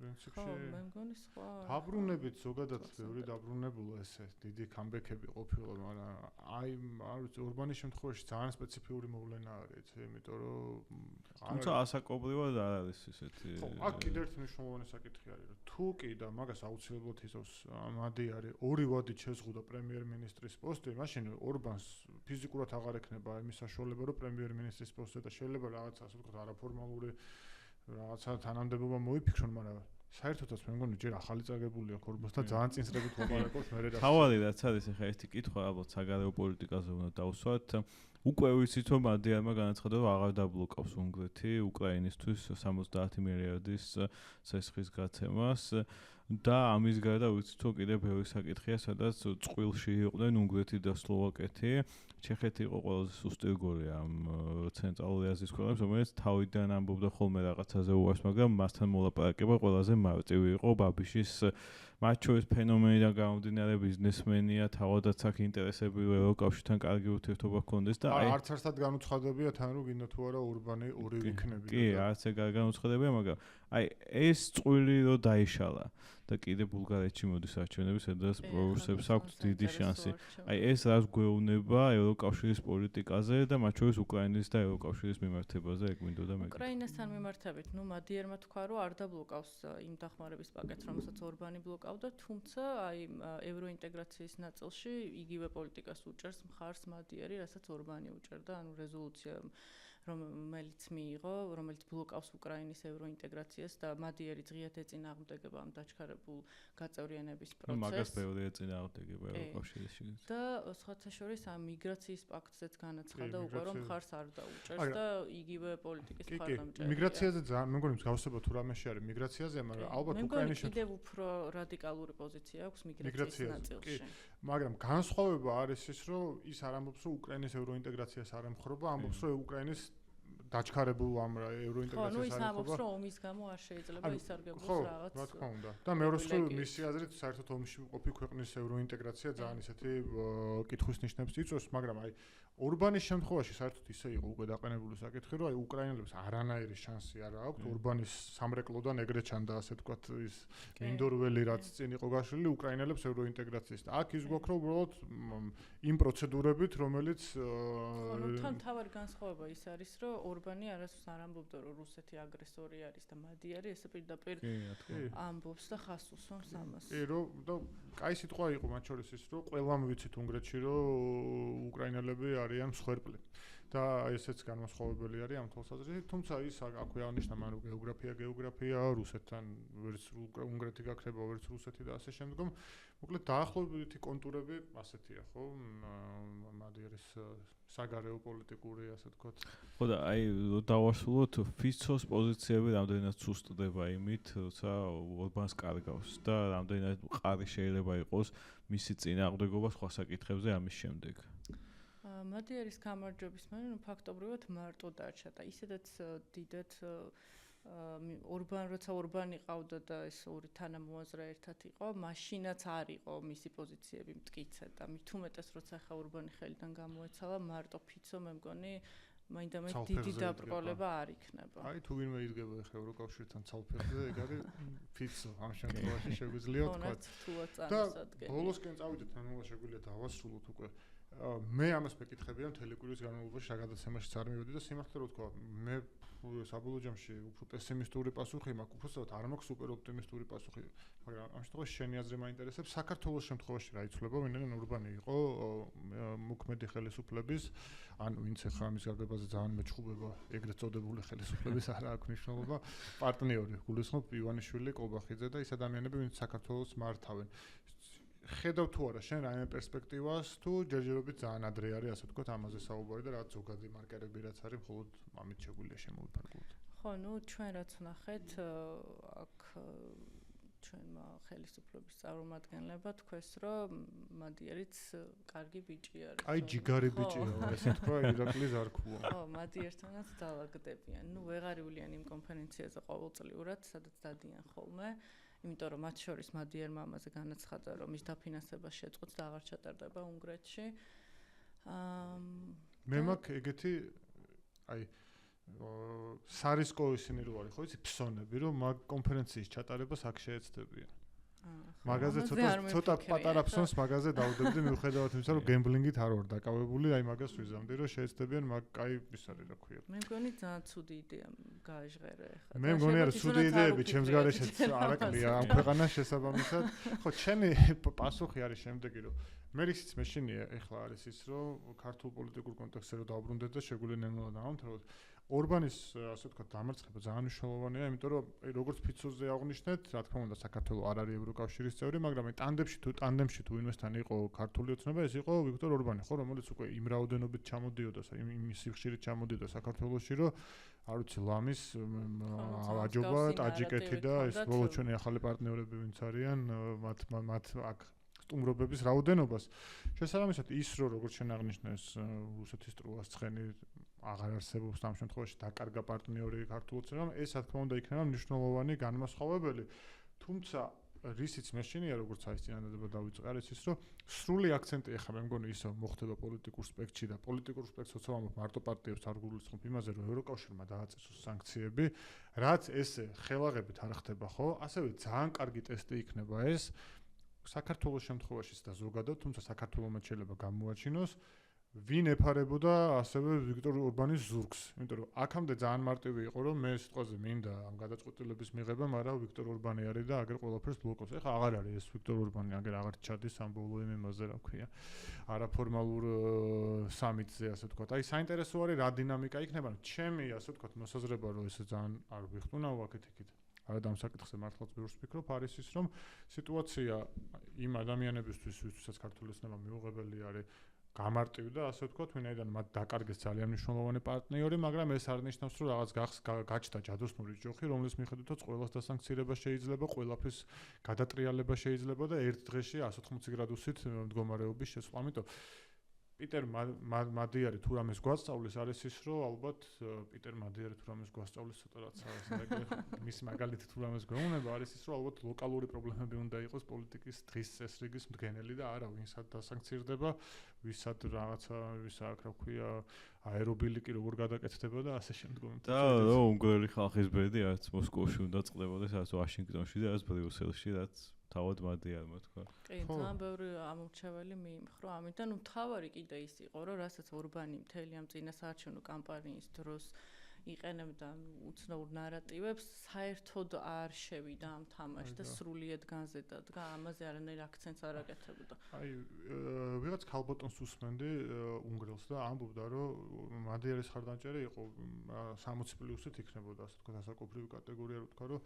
ხო, მე მგონი სხვა. დაბრუნებით ზოგადად ბევრი დაბრუნებულა ესე, დიდი კამბექები ყოფილა, მაგრამ აი არ ვიცი ორბანის შემთხვევაში ძალიან სპეციფიური მოვლენა არის, იმიტომ რომ თუმცა ასაკობრივად არ არის ისეთი. ხო, აქ კიდევ ერთი მნიშვნელოვანი საკითხი არის, რომ თუ კი და მაგას აუცილებლად იცავს მადიარი ორი ვადით შეზღუდა პრემიერ-მინისტრის პოსტი, მაშინ ორბანს ფიზიკურად აღარ ექნება იმის საშუალება, რომ პრემიერ-მინისტრის პოსტზე და შეიძლება რაღაც ასე ვთქვათ არაფორმალური რაღაცა თანამდებობა მოიფიქრონ, მაგრამ საერთოდაც მე მგონი ჯერ ახალი წაგებული აქვს ორბანს და ძალიან წინსრებით ლაპარაკობს მე რა. თავარი რაც არის ახლა ერთი კითხვა, ალბათ საგარეო პოლიტიკაზე უნდა დავუსვათ. უკვე ვიცით რომ მადიარმა განაცხადა რომ აღარ დაბლოკავს უნგრეთი უკრაინისთვის 70 მილიარდის სესხის გაცემას და ამის გარდა ვიცით რომ კიდევ ბევრი საკითხია, სადაც წყვილში იყვნენ უნგრეთი და სლოვაკეთი. ჩეხეთი იყო ყველაზე სუსტი გოლი ამ ცენტრალური აზიის ქვეყნებს, რომელიც თავიდან ამბობდა ხოლმე რაღაცაზე უარს, მაგრამ მასთან მოლაპარაკება ყველაზე მარტივი იყო ბაბიშის მათ შორის ფენომენიდან გამომდინარე ბიზნესმენია, თავადაც აქ ინტერესები ევროკავშირთან კარგი ურთიერთობა ჰქონდეს და აი არც განუცხადებია თან რომ გინდა თუ არა ორბანი ორივე იქნებოდა. კი, არც ეგ არ განუცხადებია, მაგრამ აი ეს წვილი რო დაიშალა და კიდე ბულგარეთში მოდის არჩევნები, სადაც პრორუსებს აქვთ დიდი შანსი. აი ეს რას გვეუბნება ევროკავშირის პოლიტიკაზე და მათ შორის უკრაინის და ევროკავშირის მიმართებაზე, ეგ მინდოდა მე. უკრაინასთან მიმართებით, მადიერმა თქვა, რომ არ დაბლოკავს იმ დახმარების პაკეტს, რომელსაც ორბანი ბლოკავდა, თუმცა აი ევროინტეგრაციის ნაწილში იგივე პოლიტიკას უჭერს მხარს მადიერი, რასაც ორბანი უჭერდა, ანუ რეზოლუცია რომელიც მიიღო, რომელიც ბლოკავს უკრაინის ევროინტეგრაციას და მადიერი ღიად ეწინააღმდეგება ამ დაჩქარებულ გაწევრიანების პროცესს. მაგას ბევრი ეწინააღმდეგება ევროკავშირში. და სხვათა შორის ამ მიგრაციის პაქტზეც განაცხადა უკვე რომ მხარს არ დაუჭერს და იგივე პოლიტიკის მხარდამჭერია. მიგრაციაზე ძალიან მე მგონი მსგავსება თუ რამეში არის მიგრაციაზე, მაგრამ ალბათ უკრაინის კიდევ უფრო რადიკალური პოზიცია აქვს მიგრაციის ნაწილში. მაგრამ განსხვავება არის ის, რომ ის არ ამბობს, რომ უკრაინის ევროინტეგრაციას არ ემხრობა, ამბობს, რომ უკრაინის დაჩქარებულ ამ ევროინტეგრაციას ხო, ნუ ის ამბობს, რომ ომის გამო არ შეიძლება ისარგებლოს რაღაც. ხო, რა თქმა უნდა. და მეორე მხრივ მისი აზრით, საერთოდ ომში მყოფი ქვეყნის ევროინტეგრაცია ძალიან ისეთი კითხვის ნიშნებს იწვევს, მაგრამ აი ორბანის შემთხვევაში საერთოდ ისე იყო უკვე დაყენებული საკითხი, რომ აი უკრაინელებს არანაირი შანსი არ აქვთ ორბანის სამრეკლოდან ეგრეთ ჩანდა ასე ვთქვათ ის ინდორველი რაც წინ იყო გაშლილი უკრაინელებს ევროინტეგრაციის. და აქ ის გვაქვს რომ უბრალოდ იმ პროცედურებით, რომელიც ხო, თან თავარი განსხვავება ის არის, რომ ორბანი არასდროს არ ამბობდა, რომ რუსეთი აგრესორი არის და მადიარი ესე პირდაპირ ამბობს და ხას უსვამს ამას. კი, რომ და კაი სიტყვა იყო მათ შორის ის, რომ ყველამ ვიცით უნგრეთში, რომ უკრაინელები არიან მსხვერპლი. და ესეც განმასხვავებელი არის ამ თვალსაზრისით, თუმცა ის აქვე აღნიშნა, მაგრამ გეოგრაფია, რუსეთთან ვერც უნგრეთი გაქრება, ვერც რუსეთი და ასე შემდგომ. მოკლედ დაახლოებითი კონტურები ასეთია, ხო? მადიერის საგარეო პოლიტიკური, ასე ვთქვათ. ხო და აი დავასრულოთ ფიცოს პოზიციები რამდენად სუსტდება იმით, როცა ორბანს კარგავს და რამდენად მყარი შეიძლება იყოს მისი წინააღმდეგობა სხვა საკითხებზე ამის შემდეგ. მადიერის გამარჯვების მერე ფაქტობრივად მარტო დარჩა და ისედაც დიდად როცა ორბანი ყავდა და ეს ორი თანამოაზრე ერთად იყო, მაშინაც არ იყო მისი პოზიციები მტკიცე და მით უმეტეს როცა ხა ორბანი ხელიდან გამოეცალა, მარტო ფიცო მე მგონი მაინდამაინც დიდი დაბრკოლება არ იქნება. აი თუ ვინმე იდგება ხა ევროკავშირთან ცალფერზე, ეგ არის ფიცო ამ შემთხვევაში შეგვიძლია ვთქვათ. და ბოლოსკენ წავიდეთ, ანუ შეგვიძლია დავასრულოთ უკვე. მე ამას მეკითხებია მთელი კვირის განმავლობაში შეგადაცემაშიც არ მივედი და სიმართლე რო თქვა, მე საბოლოო ჯამში უფრო პესიმისტური პასუხი მაქვს, უბრალოდ არ მაქვს სუპერ ოპტიმისტური პასუხი, მაგრამ ამ შემთხვევაში შენი აზრი მაინტერესებს. საქართველოს შემთხვევაში რა იცვლება, ვინმე ორბანი იყო მოქმედი ხელისუფლების, ან ვინც ახლა ამის გაგებაზე ძალიან მეჩხუბება, ეგრეთ წოდებული ხელისუფლების არა აქვს მნიშვნელობა, პარტნიორი, გულისხმობ ივანიშვილი, კობახიძე და ის ადამიანები, ვინც საქართველოს მართავენ. ხედავ თუ არა შენ რაიმე პერსპექტივას თუ ჯერჯერობით ძალიან ადრე არის ასე ვთქვათ ამაზე საუბარი და რაც ზოგადი მარკერები რაც არის მხოლოდ ამით შეგვიძლია შემოვიფარგლოთ. ხო, ნუ ჩვენ რაც ვნახეთ აქ ჩვენმა ხელისუფლების წარმომადგენლებმა თქვეს რომ მადიერიც კარგი ბიჭი არის. აი ჯიგარი ბიჭია, ესე თქვა ირაკლი ზარქუა. ხო, მადიერთანაც დაალაგდებიან. ნუ ვეღარ ივლიან იმ კონფერენციაზე ყოველწლიურად, სადაც დადიან ხოლმე. იმიტომ რომ მათ შორის მადიერმა ამაზე განაცხადა, რომ ის დაფინანსება შეწყვეტს და აღარ ჩატარდება უნგრეთში. მე მაქვს ეგეთი აი სარისკო ისინი რო არის, ხო იცი ფსონები, რომ მაგ კონფერენციის ჩატარებას აქ შეეცდებიან. მაგაზე ცოტა პატარა ფსონს მაგაზე დავდებდი მიუხედავად იმისა, რომ გემბლინგით არ ვარ დაკავებული, აი მაგას ვიზამდი, რომ შეეცდებიან მაგ კაი ის არის რა ქვია. მე მგონი ძალიან ცუდი იდეა გააჟღერე ხა. მე მგონი არა ცუდი იდეები ჩემს გარეშეც არაკლია ამ ქვეყანას შესაბამისად. ხო, ჩემი პასუხი არის შემდეგი, რომ მე ისიც მეშინია ეხლა არის ის, რომ ქართულ პოლიტიკურ კონტექსტზე რო დავბრუნდეთ და შეგვიძლია ნელ-ნელა დავამთავროთ. ორბანის ასე ვთქვათ დამარცხება ძალიან მნიშვნელოვანია, იმიტომ რომ როგორც ფიცოზე აღნიშნეთ, რა თქმა უნდა საქართველოს არ არის ევროკავშირის წევრი, მაგრამ ტანდემში თუ ინვესტანი იყო ქართული ოცნება, ეს იყო ვიქტორ ორბანი, ხო, რომელიც უკვე იმ რაოდენობით ჩამოდიოდა, იმ სიხშირით ჩამოდიოდა საქართველოში, რომ არ ვიცი, ლამის, ავაჯობა, ტაჯიკეთი და ეს ბოლო ჩვენი ახალი პარტნიორები ვინც არიან, მათ აქ სტუმრობების რაოდენობას. შესაბამისად, ის როგორც შენ აღნიშნეს, რუსეთის ტრუას ცხენი აღარ არსებობს ამ შემთხვევაში დაკარგა პარტნიორი ქართულ ოცნებამ, ეს რა თქმა უნდა იქნება მნიშვნელოვანი განმასხვავებელი. თუმცა რისიც მეშინია როგორც აი ეს წინადადება დავიწყე არის ის რომ სრული აქცენტი ახლა მე მგონი ისო მოხდება პოლიტიკურ სპექტრში და პოლიტიკურ სპექტრს ოცავ მარტო პარტიებს არ გულისხმობ იმაზე რომ ევროკავშირმა დააწესოს სანქციები რაც ესე ხელაღებით არ ხდება ხო ასევე ძალიან კარგი ტესტი იქნება ეს საქართველოს შემთხვევაშიც და ზოგადად თუმცა საქართველოს შეიძლება გამოაჩინოს ვინ ეფარებოდა ასევე ვიქტორ ორბანის ზურგს იმიტომ რომ აქამდე ძალიან მარტივი იყო რომ მე სიტყვაზე მინდა ამ გადაწყვეტილების მიღება მაგრამ ვიქტორ ორბანი არის და აგერ ყველაფერს ბლოკობს ეხლა აღარ არის ეს ვიქტორ ორბანი აგერ აღარ ჩადის ამ ბოლო იმაზე რა ქვია არაფორმალურ სამიტზე ასე ვთქვათ აი საინტერესო არის რა დინამიკა იქნება ჩემი ასე ვთქვათ მოსაზრება რომ ეს ძალიან არ ვიხტუნავ აქეთ-იქით არა და ამ საკითხზე მართლაც ბევრს ვფიქრობ არის ის რომ სიტუაცია იმ ადამიანებისთვის ვისაც ქართული ეცნობა მიუღებელი არის გამარტივდა ასე ვთქვათ ვინაიდან მათ დაკარგეს ძალიან მნიშვნელოვანი პარტნიორი მაგრამ ეს არ ნიშნავს რომ რაღაც გაჩნდა ჯადოსნური ჯოხი რომლის მიხედვითაც ყველას დასანქცირება შეიძლება ყველაფრის გადატრიალება შეიძლება და ერთ დღეში 180 გრადუსით მდგომარეობის შესვლა ამიტომ პიტერ მადიარი თუ რამეს გვასწავლის არის ის რომ ალბათ პიტერ მადიარი თუ რამეს გვასწავლის ცოტა რაც მის მაგალითი თუ რამეს გვეუბნება არის ის რომ ალბათ ლოკალური პრობლემები უნდა იყოს პოლიტიკის დღის წესრიგის მდგენელი და არა ვინსად დასანქცირდება ვისაც რაღაცა ვისა აქ რა ქვია აერობილიკი როგორ გადაკეთდება და ასე შემდგომ და უნგრელი ხალხის ბედი რაც მოსკოვში უნდა წყდებოდეს რაც ვაშინგტონში და რაც ბრიუსელში რაც თავად მადიარმა თქვა. კი, ძალიან ბევრი ამორჩეველი მიიმხრო ამიტომ, ნუ მთავარი კიდე ის იყო, რომ რასაც ორბანი მთელი ამ წინასაარჩევნო კამპანიის დროს იყენებდა უცნაურ ნარატივებს, საერთოდ არ შევიდა ამ თამაშს და სრულიად განზედა და ამაზე არანაირ აქცენტს არ აკეთებდა. აი, ვიღაც ქალბატონს უსმენდი უნგრელს და ამბობდა, რომ მადიარის ხარდამჭერი იყო 60 პლუსით იქნებოდა, ასე ვთქვათ, ასაკობრივი კატეგორია, რო თქვა, რომ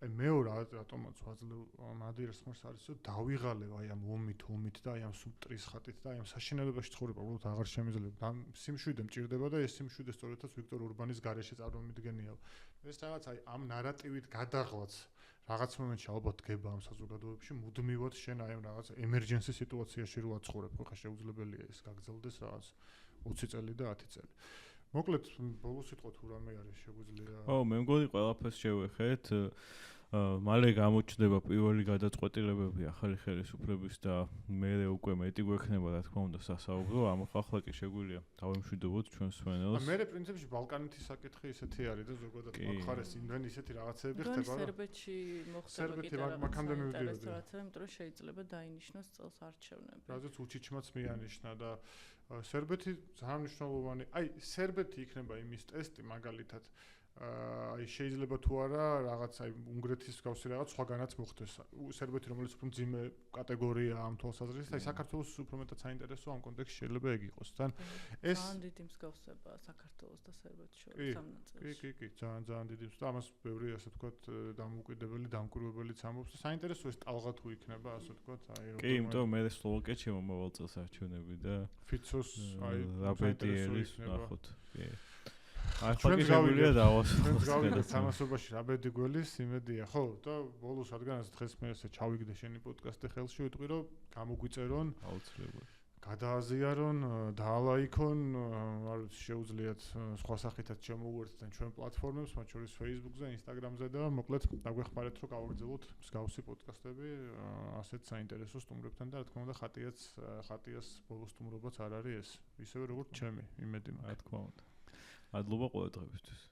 აი მეორე რატომაც ვაძლევ მადიარს ხმარს არის რომ დავიღალევ აი ამ ომით და აი ამ სუპტრის ხატით და აი ამ საშინელებაში ცხოვრება უბრალოდ აღარ შემიძლია და სიმშვიდე მჭირდება და ეს სიმშვიდე სწორედაც ვიქტორ ორბანის გარეშე წარმომიდგენია ეს რაღაც აი ამ ნარატივით გადაღლაც რაღაც მომენტში ალბათ გება ამ საზოგადოებაში მუდმივად შენ აი ამ რაღაც ემერჯენსი სიტუაციაში რო აცხოვრებ ხო ხა შეუძლებელია ეს გაგრძელდეს რაღაც 20 წელი და 10 წელი მოკლედ ბოლოს სიტყვა თუ რამე არის შეგვიძლია ო მე მგონი ყველაფერს შევეხეთ მალე გამოჩნდება პირველი გადაწყვეტილებები ახალი ხელისუფლების და მერე უკვე მეტი გვექნება რა თქმა უნდა სასაუბრო ამ ახლა კი შეგვიძლია დავემშვიდობოთ ჩვენს სვენელს მერე პრინციპში ბალკანეთის საკითხი ისეთი არის და ზოგადად მხარეს იმდენ ისეთი რაღაცეები ხდება რომ სერბეთში მოხდება კიდე მაგამდე მივდიოდი იმიტომ რომ შეიძლება დაინიშნოს წელს არჩევნები რაზეც უჩიჩმაც მიანიშნა და სერბეთი ძალიან მნიშვნელოვანი აი სერბეთი იქნება იმის ტესტი მაგალითად აი შეიძლება თუ არა რაღაც აი უნგრეთის მსგავსი რაღაც სხვაგანაც მოხდეს სერბეთი რომელიც უფრო მძიმე კატეგორია ამ თვალსაზრისით აი საქართველოს უფრო მეტად საინტერესო ამ კონტექსტში შეიძლება ეგ იყოს თან ეს ძალიან დიდი მსგავსება საქართველოს და სერბეთის შორის ამ ნაწილში კი ძალიან დიდი და ამას ბევრი ასე ვთქვათ დამოუკიდებელი დამკვირვებელიც ამბობს და საინტერესო ეს ტალღა თუ იქნება ასე ვთქვათ აი კი იმიტომ მე სლოვაკეთში მომავალ წელს არჩევნები და ფიცოს აი რაბედიერის ნახოთ კი აი ხო შეგვიძლია დავასრულოთ თამაშობაში რაბედი გველის იმედია ხო და ბოლოს რადგანაც დღეს მე ესე ჩავიგდე შენი პოდკასტი ხელში ვიტყვი რომ გამოგვიწერონ აუცილებლად გადააზიარონ დაალაიქონ არ ვიცი შეუძლიათ სხვა სახითაც შემოუერთდეთ ჩვენ პლატფორმებს მათ შორის Facebook-ზე, Instagram-ზე და მოკლედ დაგვეხმარეთ რომ გავაგრძელოთ მსგავსი პოდკასტები ასეთ საინტერესო სტუმრებთან და რა თქმა უნდა ხატიას ბოლოს სტუმრობაც არ არის ეს ისევე როგორც ჩემი იმედი მაქვს რა თქმა უნდა მადლობა ყოველდღიისთვის